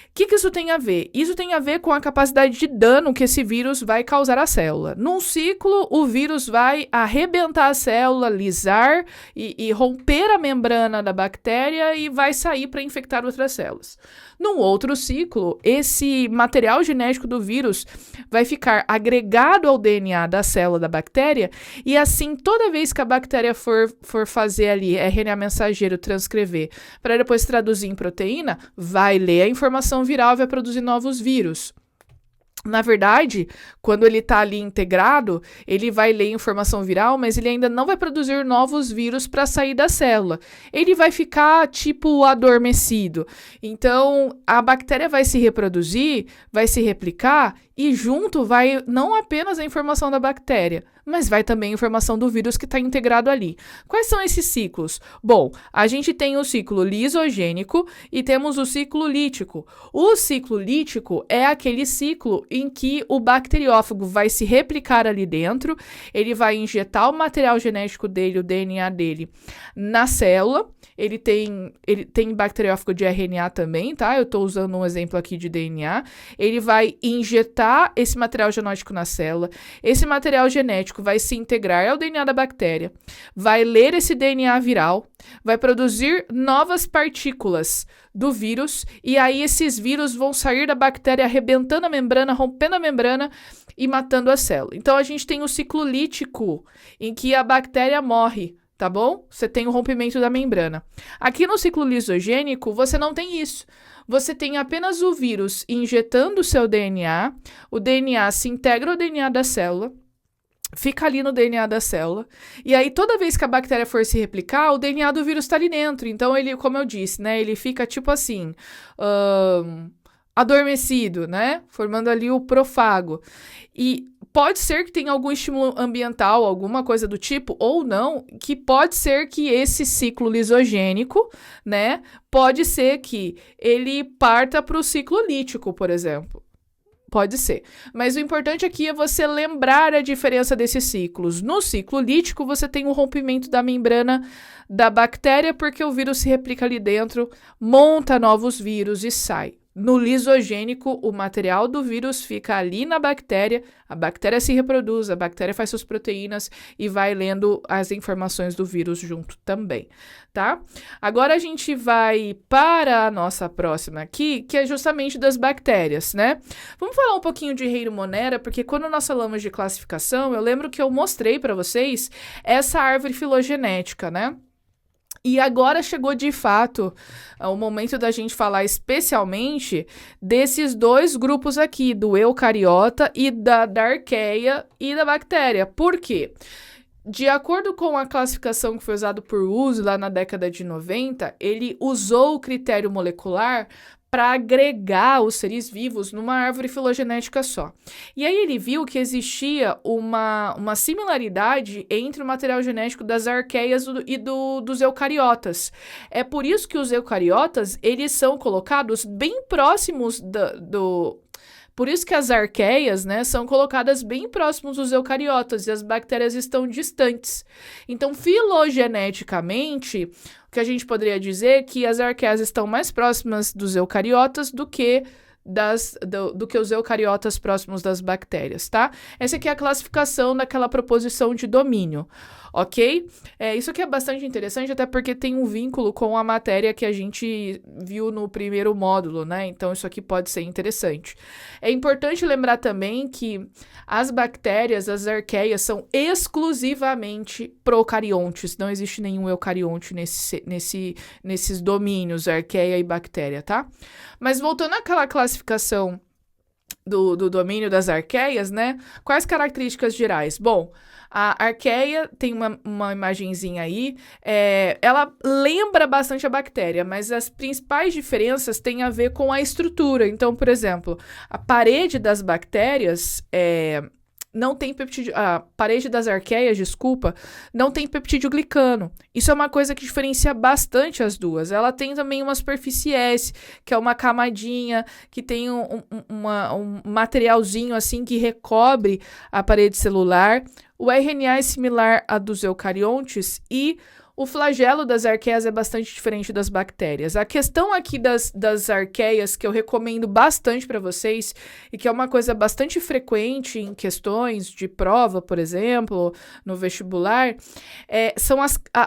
O que isso tem a ver? Isso tem a ver com a capacidade de dano que esse vírus vai causar à célula. Num ciclo, o vírus vai arrebentar a célula, lisar e romper a membrana da bactéria e vai sair para infectar outras células. Num outro ciclo, esse material genético do vírus vai ficar agregado ao DNA da célula da bactéria e assim, toda vez que a bactéria for fazer ali RNA mensageiro transcrever para depois traduzir em proteína, vai ler a informação viral e vai produzir novos vírus. Na verdade, quando ele está ali integrado, ele vai ler informação viral, mas ele ainda não vai produzir novos vírus para sair da célula. Ele vai ficar, tipo, adormecido. Então, a bactéria vai se reproduzir, vai se replicar, e junto vai não apenas a informação da bactéria, mas vai também a informação do vírus que está integrado ali. Quais são esses ciclos? Bom, a gente tem o ciclo lisogênico e temos o ciclo lítico. O ciclo lítico é aquele ciclo em que o bacteriófago vai se replicar ali dentro, ele vai injetar o material genético dele, o DNA dele, na célula. Ele tem bacteriófago de RNA também, tá? Eu estou usando um exemplo aqui de DNA. Ele vai injetar esse material genético na célula. Esse material genético vai se integrar ao DNA da bactéria, vai ler esse DNA viral, vai produzir novas partículas do vírus, e aí esses vírus vão sair da bactéria arrebentando a membrana, rompendo a membrana e matando a célula. Então, a gente tem o ciclo lítico, em que a bactéria morre, tá bom? Você tem o rompimento da membrana. Aqui no ciclo lisogênico, você não tem isso. Você tem apenas o vírus injetando o seu DNA, o DNA se integra ao DNA da célula, fica ali no DNA da célula, e aí toda vez que a bactéria for se replicar, o DNA do vírus está ali dentro. Então, ele, como eu disse, né, ele fica tipo assim, adormecido, né, formando ali o profago. E pode ser que tenha algum estímulo ambiental, alguma coisa do tipo, ou não, que pode ser que esse ciclo lisogênico, né, pode ser que ele parta para o ciclo lítico, por exemplo. Pode ser. Mas o importante aqui é você lembrar a diferença desses ciclos. No ciclo lítico, você tem o rompimento da membrana da bactéria, porque o vírus se replica ali dentro, monta novos vírus e sai. No lisogênico, o material do vírus fica ali na bactéria, a bactéria se reproduz, a bactéria faz suas proteínas e vai lendo as informações do vírus junto também, tá? Agora a gente vai para a nossa próxima aqui, que é justamente das bactérias, né? Vamos falar um pouquinho de Reiro Monera, porque quando nós falamos de classificação, eu lembro que eu mostrei para vocês essa árvore filogenética, né? E agora chegou de fato o momento da gente falar especialmente desses dois grupos aqui, do eucariota e da arqueia e da bactéria. Por quê? De acordo com a classificação que foi usada por Uso lá na década de 90, ele usou o critério molecular para agregar os seres vivos numa árvore filogenética só. E aí ele viu que existia uma similaridade entre o material genético das arqueias e dos eucariotas. É por isso que os eucariotas, eles são colocados bem próximos Por isso que as arqueias, né, são colocadas bem próximos dos eucariotas e as bactérias estão distantes. Então, filogeneticamente, o que a gente poderia dizer é que as arqueias estão mais próximas dos eucariotas do que os eucariotas próximos das bactérias, tá? Essa aqui é a classificação daquela proposição de domínio, ok? Isso aqui é bastante interessante, até porque tem um vínculo com a matéria que a gente viu no primeiro módulo, né? Então, isso aqui pode ser interessante. É importante lembrar também que as bactérias, as arqueias, são exclusivamente procariontes. Não existe nenhum eucarionte nesses domínios, arqueia e bactéria, tá? Mas voltando àquela classificação do domínio das arqueias, né? Quais características gerais? Bom, a arqueia tem uma imagenzinha aí, ela lembra bastante a bactéria, mas as principais diferenças têm a ver com a estrutura. Então, por exemplo, a parede das bactérias não tem peptídeo, a parede das arqueias, não tem peptídeo-glicano. Isso é uma coisa que diferencia bastante as duas. Ela tem também uma superfície S, que é uma camadinha, que tem um materialzinho assim que recobre a parede celular. O RNA é similar a dos eucariontes e o flagelo das arqueias é bastante diferente das bactérias. A questão aqui das arqueias, que eu recomendo bastante para vocês, e que é uma coisa bastante frequente em questões de prova, por exemplo, no vestibular, são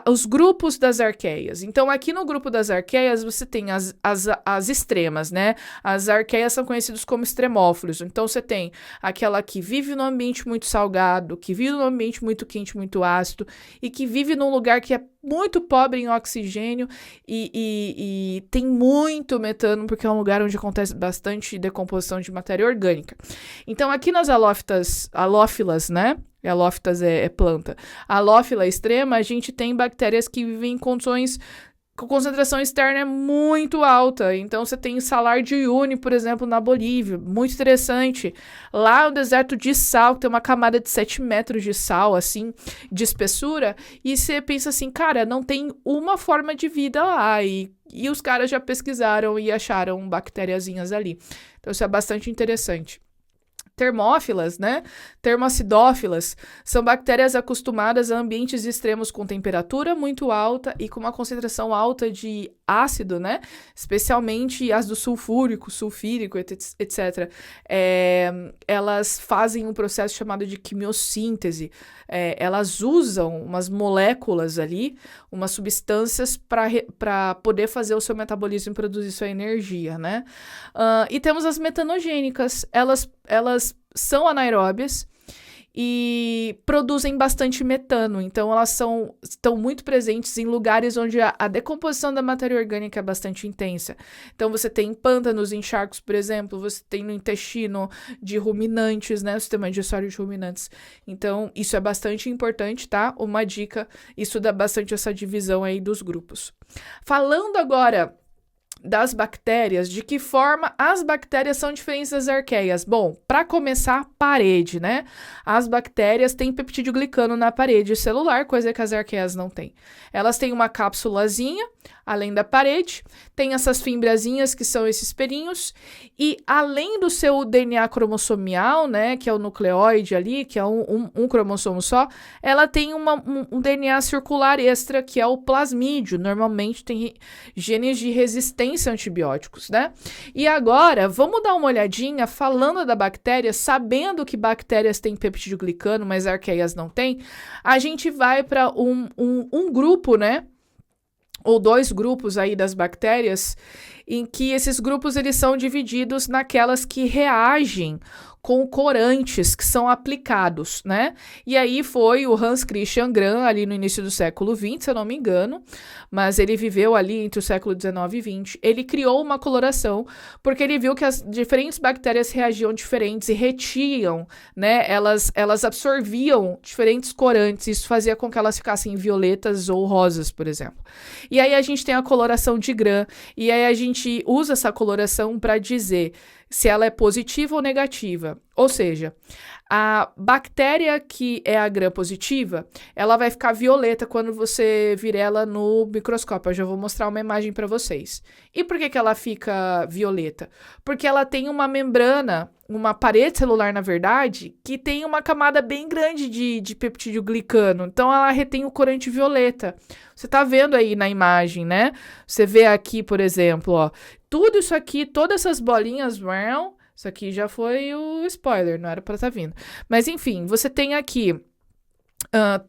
os grupos das arqueias. Então, aqui no grupo das arqueias, você tem as extremas, né? As arqueias são conhecidas como extremófilos. Então, você tem aquela que vive num ambiente muito salgado, que vive num ambiente muito quente, muito ácido, e que vive num lugar que é muito pobre em oxigênio e tem muito metano, porque é um lugar onde acontece bastante decomposição de matéria orgânica. Então, aqui nas halófilas, né? Halófitas é planta. A halófila extrema, a gente tem bactérias que vivem em condições com concentração externa muito alta. Então, você tem salar de Uyuni, por exemplo, na Bolívia. Muito interessante. Lá no deserto de sal, tem uma camada de 7 metros de sal, assim, de espessura. E você pensa assim, cara, não tem uma forma de vida lá. E os caras já pesquisaram e acharam bactériazinhas ali. Então, isso é bastante interessante. Termófilas, né? Termoacidófilas são bactérias acostumadas a ambientes extremos com temperatura muito alta e com uma concentração alta de ácido, né? Especialmente ácido sulfúrico, sulfírico, etc. Elas fazem um processo chamado de quimiossíntese. Elas usam umas moléculas ali, umas substâncias para poder fazer o seu metabolismo e produzir sua energia, né? E temos as metanogênicas. Elas são anaeróbias e produzem bastante metano. Então, elas estão muito presentes em lugares onde a decomposição da matéria orgânica é bastante intensa. Então, você tem pântanos, encharcos, por exemplo, você tem no intestino de ruminantes, né? O sistema digestório de ruminantes. Então, isso é bastante importante, tá? Uma dica, isso dá bastante essa divisão aí dos grupos. Falando agora das bactérias, de que forma as bactérias são diferentes das arqueias? Bom, para começar, parede, né? As bactérias têm peptídeo-glicano na parede celular, coisa que as arqueias não têm. Elas têm uma cápsulazinha, além da parede, tem essas fimbrazinhas, que são esses pelinhos, e além do seu DNA cromossomial, né, que é o nucleóide ali, que é um cromossomo só, ela tem um DNA circular extra, que é o plasmídio. Normalmente tem genes de resistência a antibióticos, né? E agora, vamos dar uma olhadinha, falando da bactéria, sabendo que bactérias têm peptídeo-glicano, mas arqueias não têm, a gente vai para um grupo, né? Ou 2 grupos aí das bactérias, em que esses grupos eles são divididos naquelas que reagem com corantes que são aplicados, né? E aí foi o Hans Christian Gram, ali no início do século XX, se eu não me engano, mas ele viveu ali entre o século XIX e XX. Ele criou uma coloração, porque ele viu que as diferentes bactérias reagiam diferentes e retiam, né? Elas absorviam diferentes corantes, isso fazia com que elas ficassem violetas ou rosas, por exemplo. E aí a gente tem a coloração de Gram, e aí a gente gente usa essa coloração para dizer se ela é positiva ou negativa. Ou seja, a bactéria que é a gram-positiva, ela vai ficar violeta quando você vir ela no microscópio. Eu já vou mostrar uma imagem para vocês. E por que ela fica violeta? Porque ela tem uma membrana, uma parede celular, na verdade, que tem uma camada bem grande de peptídeo glicano. Então, ela retém o corante violeta. Você tá vendo aí na imagem, né? Você vê aqui, por exemplo, ó, tudo isso aqui, todas essas bolinhas, isso aqui já foi o spoiler, não era para estar vindo. Mas, enfim, você tem aqui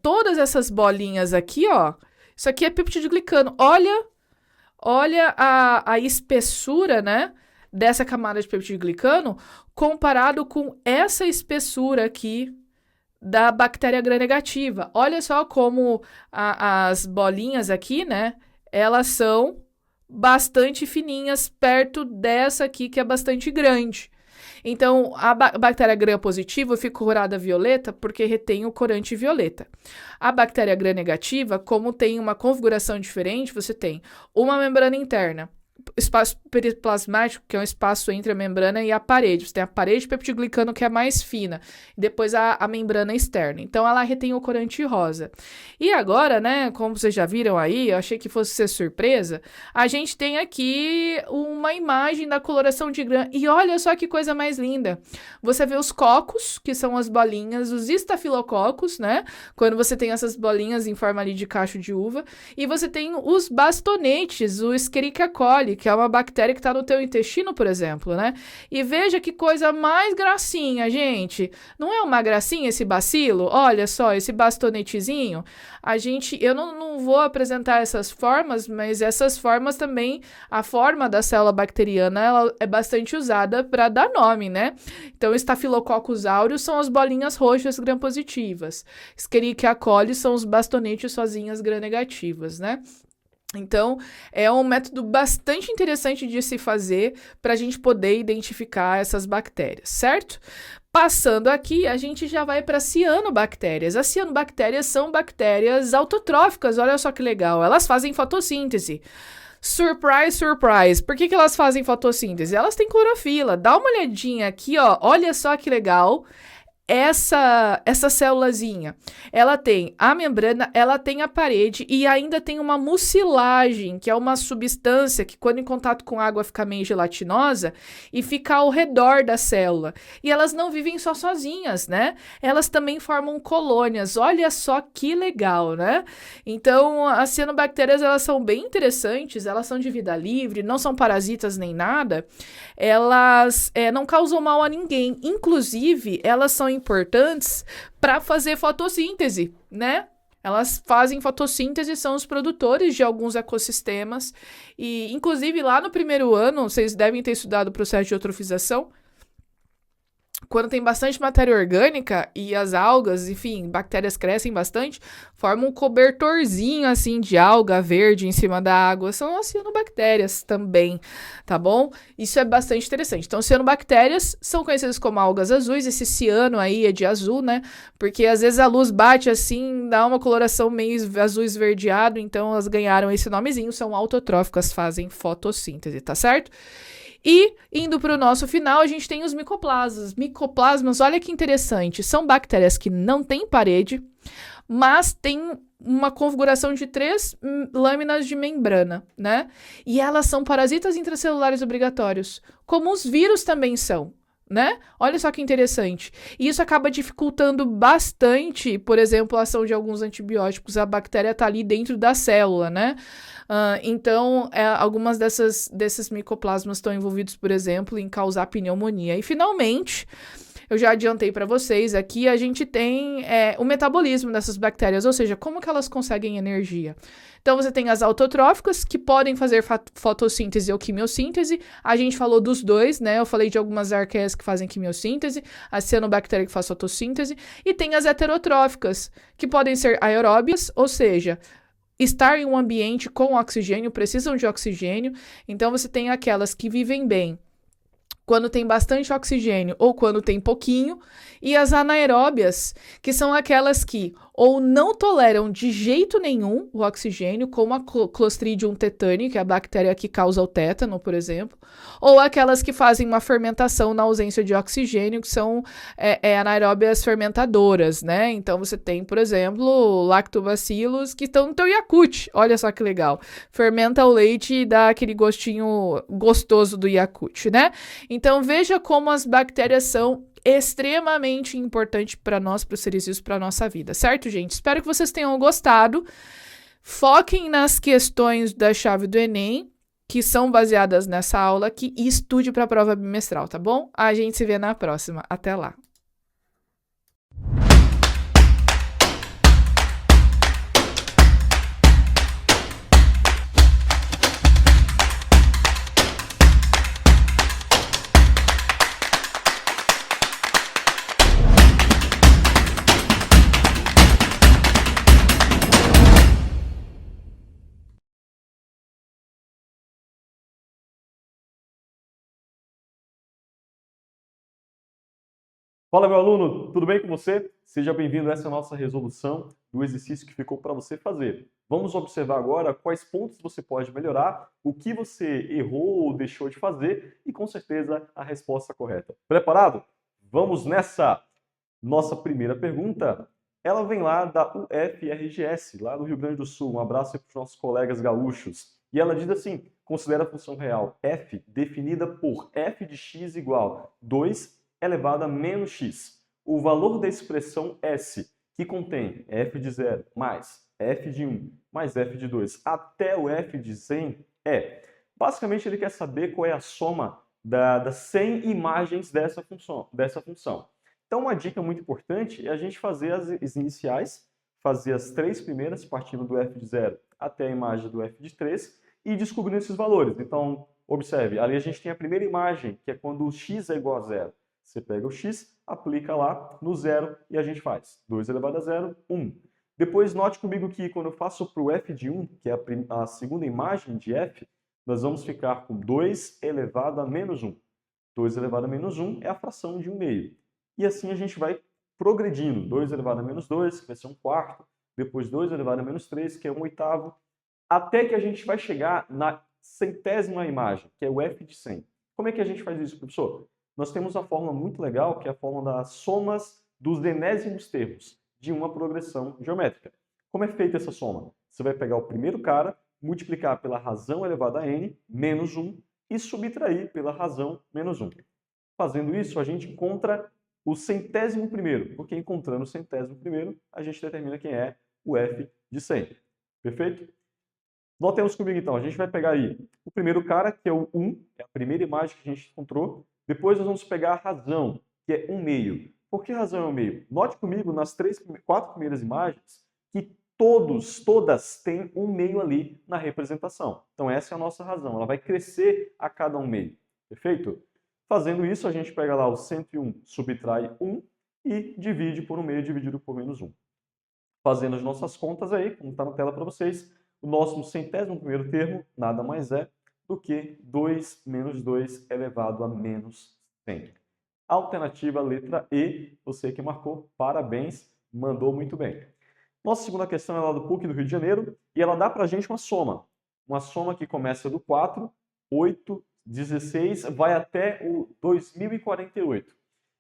todas essas bolinhas aqui, ó. Isso aqui é peptídeo glicano. Olha a espessura, né, dessa camada de peptídeo glicano comparado com essa espessura aqui da bactéria gram-negativa. Olha só como as bolinhas aqui, né, elas são bastante fininhas perto dessa aqui que é bastante grande. Então, a bactéria gram-positiva fica colorada violeta porque retém o corante violeta. A bactéria gram-negativa, como tem uma configuração diferente, você tem uma membrana interna, espaço periplasmático, que é um espaço entre a membrana e a parede. Você tem a parede peptidoglicano, que é mais fina, e depois a membrana externa. Então, ela retém o corante rosa. E agora, né, como vocês já viram aí, eu achei que fosse ser surpresa, a gente tem aqui uma imagem da coloração de gram. E olha só que coisa mais linda. Você vê os cocos, que são as bolinhas, os estafilococos, né, quando você tem essas bolinhas em forma ali de cacho de uva, e você tem os bastonetes, o Escherichia coli, que é uma bactéria que está no teu intestino, por exemplo, né? E veja que coisa mais gracinha, gente. Não é uma gracinha esse bacilo? Olha só, esse bastonetezinho. Eu não vou apresentar essas formas, mas essas formas também, a forma da célula bacteriana, ela é bastante usada para dar nome, né? Então, Staphylococcus aureus são as bolinhas roxas gram-positivas. Escherichia coli são os bastonetes sozinhas gram-negativas, né? Então, é um método bastante interessante de se fazer para a gente poder identificar essas bactérias, certo? Passando aqui, a gente já vai para cianobactérias. As cianobactérias são bactérias autotróficas, olha só que legal, elas fazem fotossíntese. Surprise, surprise. Por que elas fazem fotossíntese? Elas têm clorofila. Dá uma olhadinha aqui, ó, olha só que legal. Essa célulazinha, ela tem a membrana, ela tem a parede e ainda tem uma mucilagem, que é uma substância que quando em contato com água fica meio gelatinosa e fica ao redor da célula. E elas não vivem só sozinhas, né? Elas também formam colônias. Olha só que legal, né? Então, as cianobactérias, elas são bem interessantes, elas são de vida livre, não são parasitas nem nada. Elas não causam mal a ninguém. Inclusive, elas são importantes para fazer fotossíntese, né? Elas fazem fotossíntese, são os produtores de alguns ecossistemas e, inclusive, lá no primeiro ano, vocês devem ter estudado o processo de eutrofização. Quando tem bastante matéria orgânica e as algas, enfim, bactérias crescem bastante, formam um cobertorzinho, assim, de alga verde em cima da água. São as cianobactérias também, tá bom? Isso é bastante interessante. Então, cianobactérias são conhecidas como algas azuis. Esse ciano aí é de azul, né? Porque às vezes a luz bate assim, dá uma coloração meio azul esverdeado, então elas ganharam esse nomezinho, são autotróficas, fazem fotossíntese, tá certo? E, indo para o nosso final, a gente tem os micoplasmas. Micoplasmas, olha que interessante, são bactérias que não têm parede, mas têm uma configuração de 3 lâminas de membrana, né? E elas são parasitas intracelulares obrigatórios, como os vírus também são, né? Olha só que interessante. E isso acaba dificultando bastante, por exemplo, a ação de alguns antibióticos. A bactéria está ali dentro da célula, né? Então, algumas desses micoplasmas estão envolvidos, por exemplo, em causar pneumonia. E, finalmente, eu já adiantei para vocês aqui, a gente tem o metabolismo dessas bactérias, ou seja, como que elas conseguem energia. Então, você tem as autotróficas, que podem fazer fotossíntese ou quimiossíntese. A gente falou dos dois, né? Eu falei de algumas arqueias que fazem quimiossíntese, a cianobactéria que faz fotossíntese, e tem as heterotróficas, que podem ser aeróbias, ou seja, estar em um ambiente com oxigênio, precisam de oxigênio. Então, você tem aquelas que vivem bem quando tem bastante oxigênio ou quando tem pouquinho, e as anaeróbias, que são aquelas que ou não toleram de jeito nenhum o oxigênio, como a Clostridium tetani, que é a bactéria que causa o tétano, por exemplo, ou aquelas que fazem uma fermentação na ausência de oxigênio, que são anaeróbias fermentadoras, né? Então você tem, por exemplo, lactobacillus que estão no teu Yakult. Olha só que legal. Fermenta o leite e dá aquele gostinho gostoso do Yakult, né? Então veja como as bactérias são extremamente importantes para nós, para os seres vivos, para a nossa vida, certo, gente? Espero que vocês tenham gostado. Foquem nas questões da chave do Enem, que são baseadas nessa aula aqui, e estude para a prova bimestral, tá bom? A gente se vê na próxima. Até lá! Fala, meu aluno, tudo bem com você? Seja bem-vindo a essa nossa resolução do exercício que ficou para você fazer. Vamos observar agora quais pontos você pode melhorar, o que você errou ou deixou de fazer e, com certeza, a resposta correta. Preparado? Vamos nessa! Nossa primeira pergunta, ela vem lá da UFRGS, lá do Rio Grande do Sul. Um abraço aí para os nossos colegas gaúchos. E ela diz assim: considera a função real f definida por f de x igual 2 elevado a menos x. O valor da expressão S, que contém f de 0 mais f de 1 mais f de 2 até o f de 100 é... Basicamente, ele quer saber qual é a soma das 100 imagens dessa função. Então, uma dica muito importante é a gente fazer as iniciais, fazer as 3 primeiras, partindo do f de 0 até a imagem do f de 3, e descobrindo esses valores. Então, observe, ali a gente tem a primeira imagem, que é quando o x é igual a 0. Você pega o x, aplica lá no 0 e a gente faz 2 elevado a 0, 1. Depois, note comigo que quando eu faço para o f de 1, que é a segunda imagem de f, nós vamos ficar com 2 elevado a menos 1. 2 elevado a menos 1 é a fração de 1 meio. E assim a gente vai progredindo. 2 elevado a menos 2, que vai ser 1/4. Depois 2 elevado a menos 3, que é 1/8. Até que a gente vai chegar na centésima imagem, que é o f de 100. Como é que a gente faz isso, professor? Nós temos uma fórmula muito legal, que é a fórmula das somas dos enésimos termos de uma progressão geométrica. Como é feita essa soma? Você vai pegar o primeiro cara, multiplicar pela razão elevada a n, menos 1, e subtrair pela razão menos 1. Fazendo isso, a gente encontra o centésimo primeiro, porque encontrando o centésimo primeiro, a gente determina quem é o f de 100. Perfeito? Notemos comigo então, a gente vai pegar aí o primeiro cara, que é o 1, é a primeira imagem que a gente encontrou. Depois nós vamos pegar a razão, que é 1 meio. Por que razão é 1 meio? Note comigo nas 4 primeiras imagens que todas têm 1 meio ali na representação. Então essa é a nossa razão, ela vai crescer a cada 1 meio. Perfeito? Fazendo isso, a gente pega lá o 101, subtrai 1 e divide por 1 meio dividido por menos 1. Fazendo as nossas contas aí, como está na tela para vocês, o nosso centésimo primeiro termo nada mais é do que 2 menos 2 elevado a menos 100. Alternativa letra E, você que marcou, parabéns, mandou muito bem. Nossa segunda questão é lá do PUC do Rio de Janeiro e ela dá para a gente uma soma. Uma soma que começa do 4, 8, 16, vai até o 2048.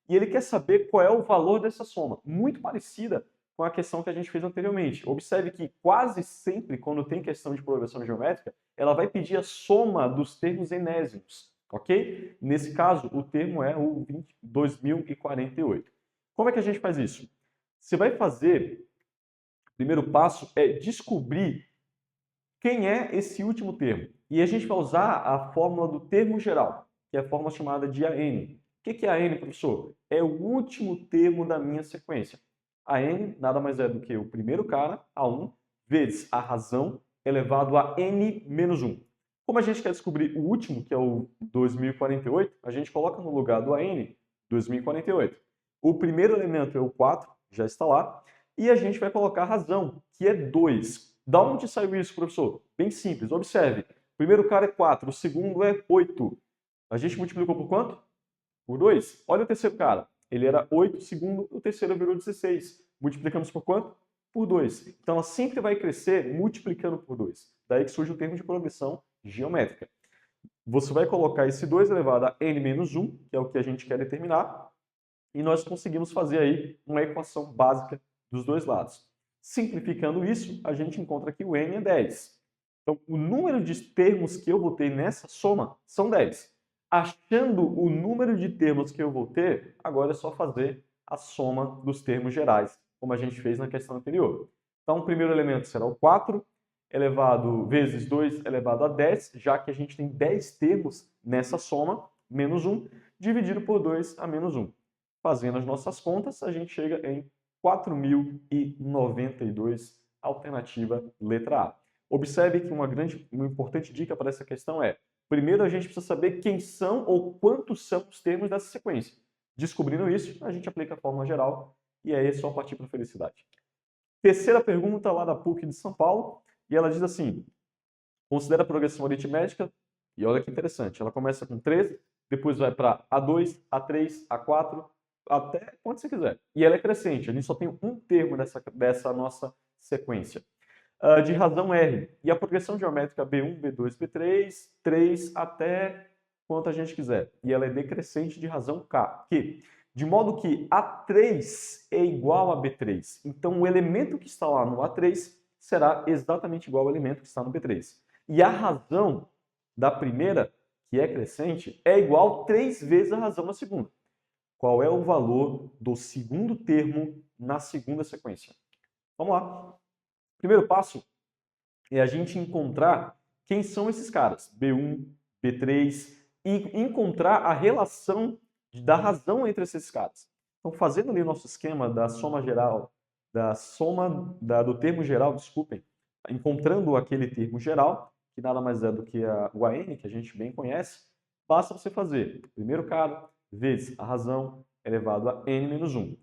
E ele quer saber qual é o valor dessa soma. Muito parecida com a questão que a gente fez anteriormente. Observe que quase sempre, quando tem questão de progressão geométrica, ela vai pedir a soma dos termos enésimos, ok? Nesse caso, o termo é o 2048. Como é que a gente faz isso? Você vai fazer, o primeiro passo é descobrir quem é esse último termo. E a gente vai usar a fórmula do termo geral, que é a fórmula chamada de AN. O que é AN, professor? É o último termo da minha sequência. A n nada mais é do que o primeiro cara, A1, vezes a razão elevado a n menos 1. Como a gente quer descobrir o último, que é o 2048, a gente coloca no lugar do AN 2048. O primeiro elemento é o 4, já está lá, e a gente vai colocar a razão, que é 2. Da onde saiu isso, professor? Bem simples, observe. O primeiro cara é 4, o segundo é 8. A gente multiplicou por quanto? Por 2. Olha o terceiro cara. Ele era 8, o segundo, o terceiro virou 16. Multiplicamos por quanto? por 2. Então, ela sempre vai crescer multiplicando por 2. Daí que surge o termo de progressão geométrica. Você vai colocar esse 2 elevado a n menos 1, que é o que a gente quer determinar, e nós conseguimos fazer aí uma equação básica dos dois lados. Simplificando isso, a gente encontra que o n é 10. Então, o número de termos que eu vou ter nessa soma são 10. Achando o número de termos que eu vou ter, agora é só fazer a soma dos termos gerais, como a gente fez na questão anterior. Então, o primeiro elemento será o 4 elevado vezes 2 elevado a 10, já que a gente tem 10 termos nessa soma, menos 1, dividido por 2 a menos 1. Fazendo as nossas contas, a gente chega em 4.092, alternativa letra A. Observe que uma importante dica para essa questão é: primeiro a gente precisa saber quem são ou quantos são os termos dessa sequência. Descobrindo isso, a gente aplica a fórmula geral e aí é só partir para a felicidade. Terceira pergunta lá da PUC de São Paulo, e ela diz assim: considera a progressão aritmética, e olha que interessante, ela começa com 3, depois vai para A2, A3, A4, até quanto você quiser. E ela é crescente, a gente só tem um termo dessa nossa sequência. De razão R. E a progressão geométrica B1, B2, B3, 3 até quanto a gente quiser. E ela é decrescente de razão K. De modo que A3 é igual a B3. Então, o elemento que está lá no A3 será exatamente igual ao elemento que está no B3. E a razão da primeira, que é crescente, é igual 3 vezes a razão da segunda. Qual é o valor do segundo termo na segunda sequência? Vamos lá. Primeiro passo é a gente encontrar quem são esses caras, B1, B3, e encontrar a relação da razão entre esses caras. Então, fazendo ali o nosso esquema da soma geral, do termo geral, desculpem, encontrando aquele termo geral, que nada mais é do que o AN, que a gente bem conhece, basta você fazer o primeiro cara vezes a razão elevado a n menos 1.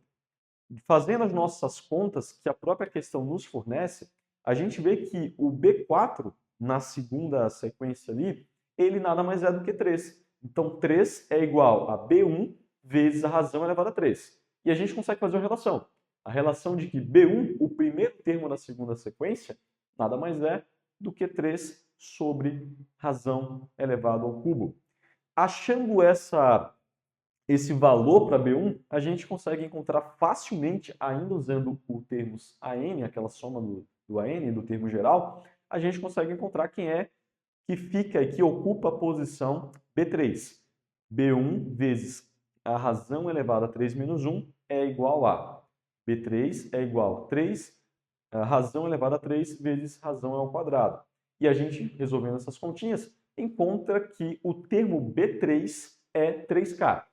Fazendo as nossas contas que a própria questão nos fornece, a gente vê que o B4, na segunda sequência ali, ele nada mais é do que 3. Então, 3 é igual a B1 vezes a razão elevada a 3. E a gente consegue fazer uma relação. A relação de que B1, o primeiro termo da segunda sequência, nada mais é do que 3 sobre razão elevado ao cubo. Achando esse valor para B1, a gente consegue encontrar facilmente, ainda usando o termos AN, aquela soma do AN, do termo geral, a gente consegue encontrar quem é que fica e que ocupa a posição B3. B1 vezes a razão elevada a 3 menos 1 é igual a B3 é igual a 3, a razão elevada a 3 vezes razão ao quadrado. E a gente, resolvendo essas continhas, encontra que o termo B3 é 3K.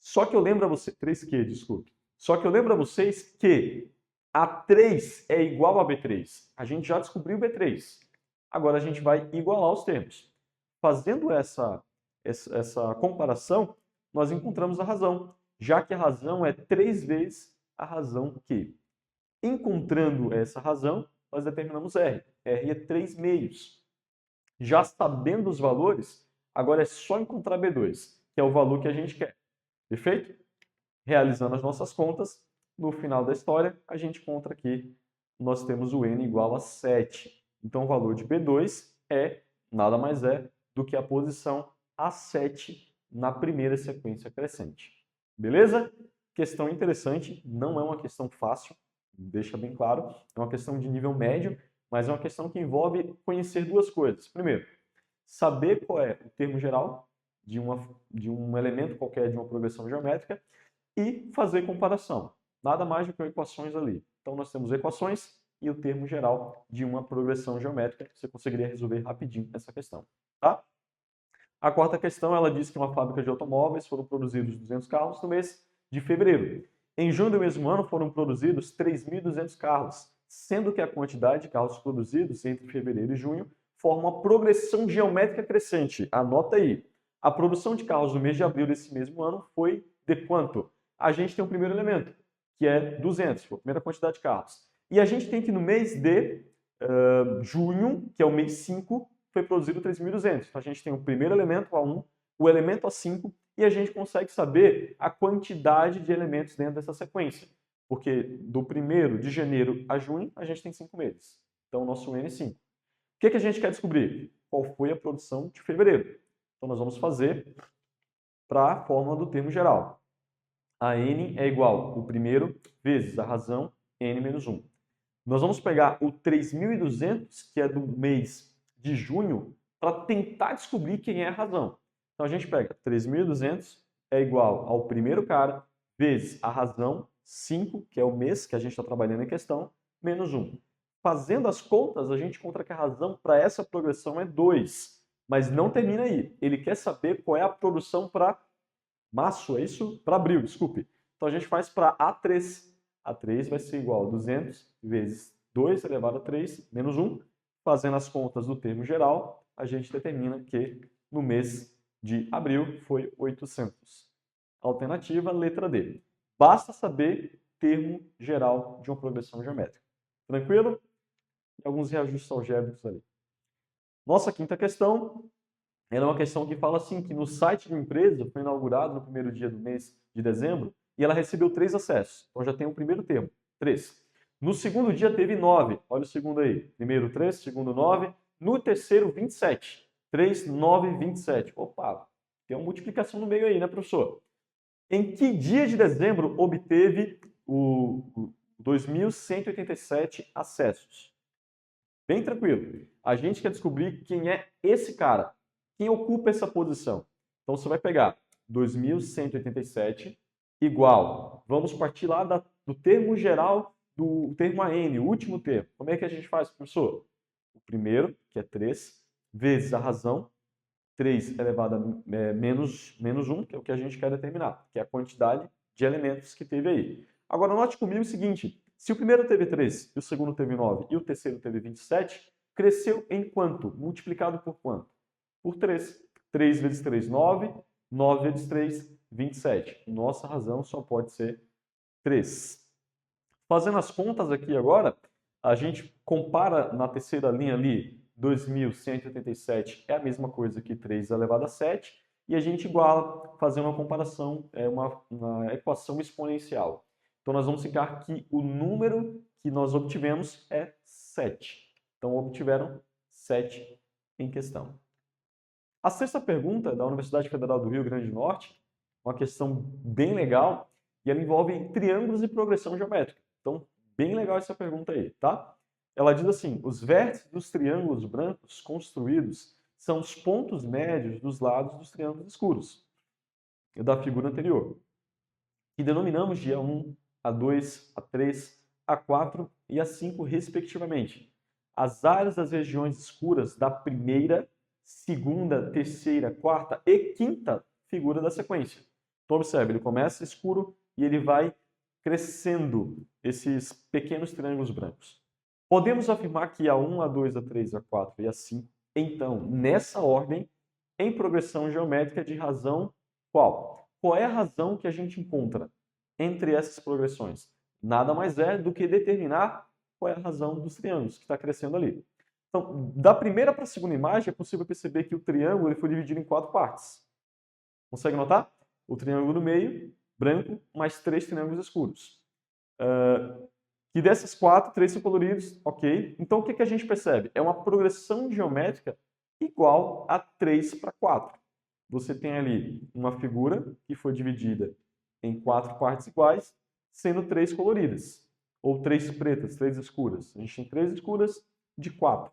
Só que eu lembro a você, 3Q, desculpe. Só que eu lembro a vocês que A3 é igual a B3. A gente já descobriu o B3. Agora a gente vai igualar os termos. Fazendo essa comparação, nós encontramos a razão, já que a razão é 3 vezes a razão Q. Encontrando essa razão, nós determinamos R. R é 3 meios. Já sabendo os valores, agora é só encontrar B2, que é o valor que a gente quer. Perfeito? Realizando as nossas contas, no final da história, a gente encontra que nós temos o n igual a 7. Então, o valor de B2 nada mais é do que a posição A7 na primeira sequência crescente. Beleza? Questão interessante, não é uma questão fácil, deixa bem claro, é uma questão de nível médio, mas é uma questão que envolve conhecer duas coisas. Primeiro, saber qual é o termo geral de um elemento qualquer de uma progressão geométrica e fazer comparação. Nada mais do que equações ali. Então, nós temos equações e o termo geral de uma progressão geométrica. Você conseguiria resolver rapidinho essa questão. Tá? A quarta questão, ela diz que uma fábrica de automóveis foram produzidos 200 carros no mês de fevereiro. Em junho do mesmo ano foram produzidos 3.200 carros, sendo que a quantidade de carros produzidos entre fevereiro e junho forma uma progressão geométrica crescente. Anota aí. A produção de carros no mês de abril desse mesmo ano foi de quanto? A gente tem o primeiro elemento, que é 200, foi a primeira quantidade de carros. E a gente tem que no mês de junho, que é o mês 5, foi produzido 3.200. Então a gente tem o primeiro elemento, A1, o elemento A5, e a gente consegue saber a quantidade de elementos dentro dessa sequência. Porque do 1º de janeiro a junho, a gente tem 5 meses. Então, o nosso N é 5. O que a gente quer descobrir? Qual foi a produção de fevereiro? Então, nós vamos fazer para a fórmula do termo geral. A N é igual o primeiro vezes a razão N menos 1. Nós vamos pegar o 3.200, que é do mês de junho, para tentar descobrir quem é a razão. Então, a gente pega 3.200 é igual ao primeiro cara, vezes a razão 5, que é o mês que a gente está trabalhando em questão, menos 1. Fazendo as contas, a gente encontra que a razão para essa progressão é 2. Mas não termina aí. Ele quer saber qual é a produção para março, é isso? Para abril, desculpe. Então, a gente faz para A3. A3 vai ser igual a 200 vezes 2 elevado a 3 menos 1. Fazendo as contas do termo geral, a gente determina que no mês de abril foi 800. Alternativa, letra D. Basta saber termo geral de uma progressão geométrica. Tranquilo? E alguns reajustes algébricos ali. Nossa quinta questão, ela é uma questão que fala assim, que no site de uma empresa foi inaugurado no primeiro dia do mês de dezembro e ela recebeu 3 acessos. Então já tem o primeiro termo, 3. No segundo dia teve 9. Olha o segundo aí. Primeiro 3, segundo 9. No terceiro, 27. 3, 9, 27. Opa, tem uma multiplicação no meio aí, né, professor? Em que dia de dezembro obteve o 2.187 acessos? Bem tranquilo. A gente quer descobrir quem é esse cara. Quem ocupa essa posição? Então, você vai pegar 2.187 igual. Vamos partir lá do termo geral do termo AN, o último termo. Como é que a gente faz, professor? O primeiro, que é 3, vezes a razão, 3 elevado a menos 1, que é o que a gente quer determinar, que é a quantidade de elementos que teve aí. Agora, note comigo o seguinte, se o primeiro teve 3, e o segundo teve 9, e o terceiro teve 27, cresceu em quanto? Multiplicado por quanto? Por 3. 3 vezes 3, 9. 9 vezes 3, 27. Nossa razão só pode ser 3. Fazendo as contas aqui agora, a gente compara na terceira linha ali, 2.187 é a mesma coisa que 3 elevado a 7, e a gente iguala, fazendo uma comparação, uma equação exponencial. Então, nós vamos ficar que o número que nós obtivemos é 7. Então, obtiveram 7 em questão. A sexta pergunta da Universidade Federal do Rio Grande do Norte, uma questão bem legal, e ela envolve triângulos e progressão geométrica. Então, bem legal essa pergunta aí, tá? Ela diz assim, os vértices dos triângulos brancos construídos são os pontos médios dos lados dos triângulos escuros, da figura anterior, que denominamos de A1, A2, A3, A4 e A5, respectivamente. As áreas das regiões escuras da primeira, segunda, terceira, quarta e quinta figura da sequência. Então, observe, ele começa escuro e ele vai crescendo esses pequenos triângulos brancos. Podemos afirmar que A1, A2, A3, A4 e A5, então, nessa ordem, em progressão geométrica de razão qual? Qual é a razão que a gente encontra entre essas progressões? Nada mais é do que determinar qual é a razão dos triângulos que está crescendo ali. Então, da primeira para a segunda imagem, é possível perceber que o triângulo ele foi dividido em 4 partes. Consegue notar? O triângulo do meio, branco, mais 3 triângulos escuros. E dessas 4, 3 são coloridos, ok. Então, o que a gente percebe? É uma progressão geométrica igual a 3 para 4. Você tem ali uma figura que foi dividida em 4 partes iguais, sendo 3 coloridas. Ou 3 pretas, 3 escuras. A gente tem 3 escuras de 4.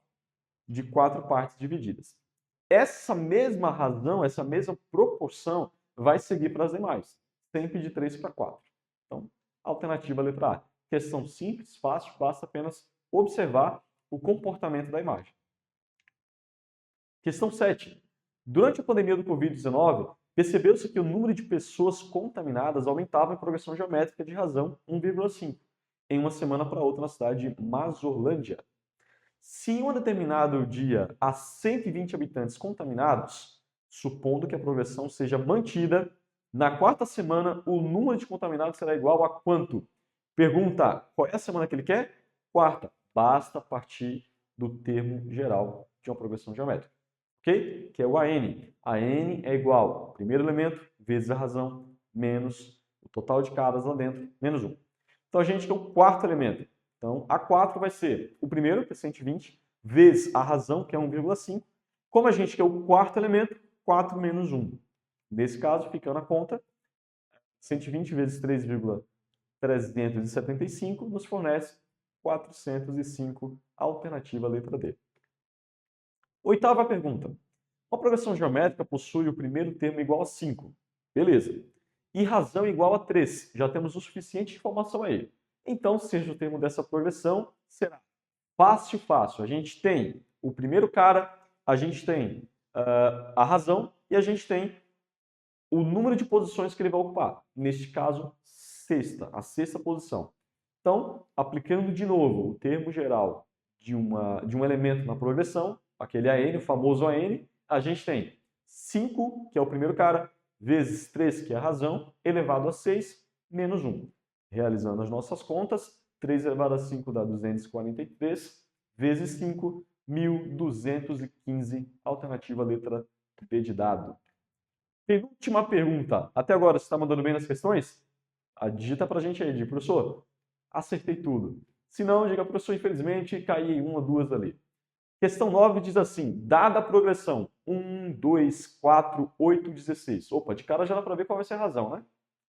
De 4 partes divididas. Essa mesma razão, essa mesma proporção vai seguir para as demais. Sempre de 3 para 4. Então, alternativa letra A. Questão simples, fácil, basta apenas observar o comportamento da imagem. Questão 7. Durante a pandemia do Covid-19, percebeu-se que o número de pessoas contaminadas aumentava em progressão geométrica de razão 1,5 em uma semana para outra na cidade de Mazorlândia. Se em um determinado dia há 120 habitantes contaminados, supondo que a progressão seja mantida, na quarta semana o número de contaminados será igual a quanto? Pergunta, qual é a semana que ele quer? Quarta. Basta partir do termo geral de uma progressão geométrica. Ok? Que é o AN. AN é igual ao primeiro elemento vezes a razão menos o total de caras lá dentro, menos 1. Então, a gente quer o quarto elemento. Então, A4 vai ser o primeiro, que é 120, vezes a razão, que é 1,5. Como a gente quer o quarto elemento, 4 menos 1. Nesse caso, fica na conta, 120 vezes 3,375 nos fornece 405, alternativa letra D. Oitava pergunta. Uma progressão geométrica possui o primeiro termo igual a 5. Beleza. E razão igual a 3. Já temos o suficiente de informação aí. Então, seja o termo dessa progressão, será fácil, fácil. A gente tem o primeiro cara, a gente tem a razão e a gente tem o número de posições que ele vai ocupar. Neste caso, sexta, a sexta posição. Então, aplicando de novo o termo geral de um elemento na progressão, aquele AN, o famoso AN, a gente tem 5, que é o primeiro cara, vezes 3, que é a razão, elevado a 6, menos 1. Realizando as nossas contas, 3 elevado a 5 dá 243, vezes 5, 1.215, alternativa letra B de dado. Penúltima pergunta. Até agora, você está mandando bem nas questões? Digita para a gente aí, diga, professor, acertei tudo. Se não, diga, professor, infelizmente, caí em uma, duas ali. Questão 9 diz assim, dada a progressão 1, 2, 4, 8, 16. Opa, de cara já dá para ver qual vai ser a razão, né?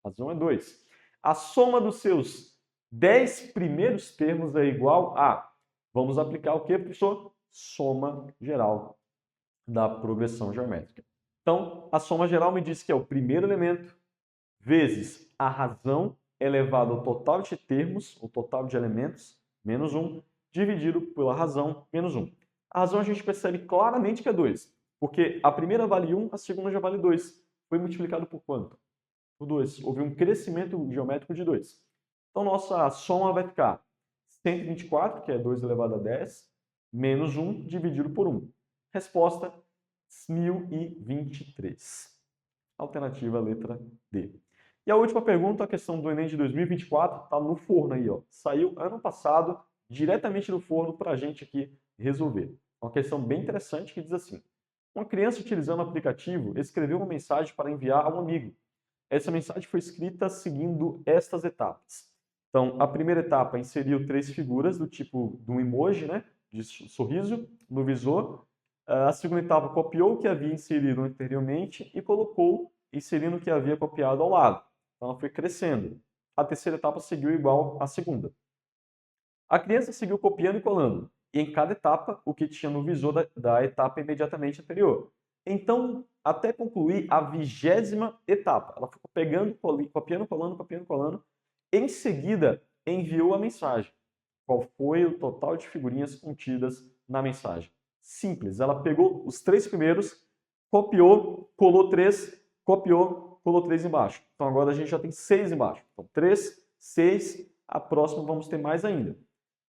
A razão é 2. A soma dos seus 10 primeiros termos é igual a... Vamos aplicar o quê, professor? Soma geral da progressão geométrica. Então, a soma geral me diz que é o primeiro elemento vezes a razão elevado ao total de termos, o total de elementos, menos 1, dividido pela razão, menos 1. A razão a gente percebe claramente que é 2, porque a primeira vale 1, a segunda já vale 2. Foi multiplicado por quanto? Por 2. Houve um crescimento geométrico de 2. Então, nossa soma vai ficar 124, que é 2 elevado a 10, menos 1 dividido por 1. Resposta, 1023. Alternativa letra D. E a última pergunta, a questão do Enem de 2024, está no forno aí, ó. Saiu ano passado, diretamente do forno para a gente aqui resolver. Uma questão bem interessante que diz assim: uma criança utilizando o aplicativo escreveu uma mensagem para enviar a um amigo. Essa mensagem foi escrita seguindo estas etapas. Então, a primeira etapa inseriu 3 figuras do tipo de um emoji, né, de sorriso, no visor. A segunda etapa copiou o que havia inserido anteriormente e colocou, inserindo o que havia copiado ao lado. Então, ela foi crescendo. A terceira etapa seguiu igual à segunda. A criança seguiu copiando e colando, e em cada etapa, o que tinha no visor da etapa imediatamente anterior. Então, até concluir a 20ª etapa. Ela ficou pegando, copiando, colando. Em seguida, enviou a mensagem. Qual foi o total de figurinhas contidas na mensagem? Simples. Ela pegou os 3 primeiros, copiou, colou 3, copiou, colou 3 embaixo. Então, agora a gente já tem 6 embaixo. Então, 3, 6, a próxima vamos ter mais ainda.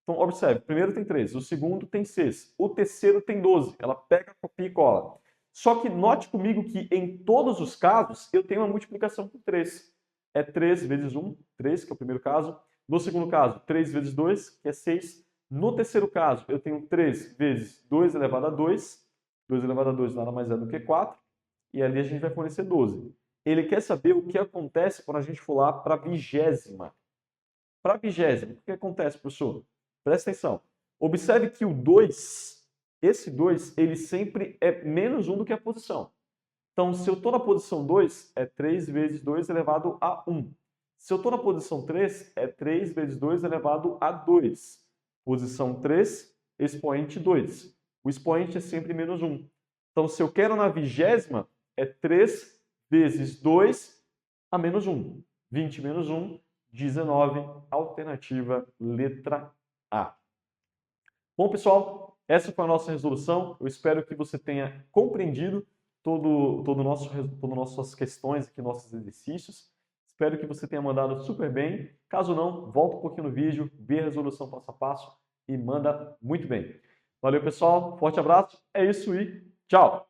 Então, observe, o primeiro tem 3, o segundo tem 6, o terceiro tem 12. Ela pega, copia e cola. Só que note comigo que em todos os casos eu tenho uma multiplicação por 3. É 3 vezes 1, 3, que é o primeiro caso. No segundo caso, 3 vezes 2, que é 6. No terceiro caso, eu tenho 3 vezes 2 elevado a 2. 2 elevado a 2 nada mais é do que 4. E ali a gente vai fornecer 12. Ele quer saber o que acontece quando a gente for lá para a 20ª. Para a 20ª, o que acontece, professor? Presta atenção. Observe que o 2, esse 2, ele sempre é menos 1 do que a posição. Então, se eu estou na posição 2, é 3 vezes 2 elevado a 1. Se eu estou na posição 3, é 3 vezes 2 elevado a 2. Posição 3, expoente 2. O expoente é sempre menos 1. Então, se eu quero na 20ª, é 3 vezes 2 a menos 1. 20 menos 1, 19. Alternativa letra A. Bom, pessoal, essa foi a nossa resolução. Eu espero que você tenha compreendido todas nossas questões aqui, nossos exercícios. Espero que você tenha mandado super bem. Caso não, volta um pouquinho no vídeo, vê a resolução passo a passo e manda muito bem. Valeu, pessoal. Forte abraço. É isso e tchau!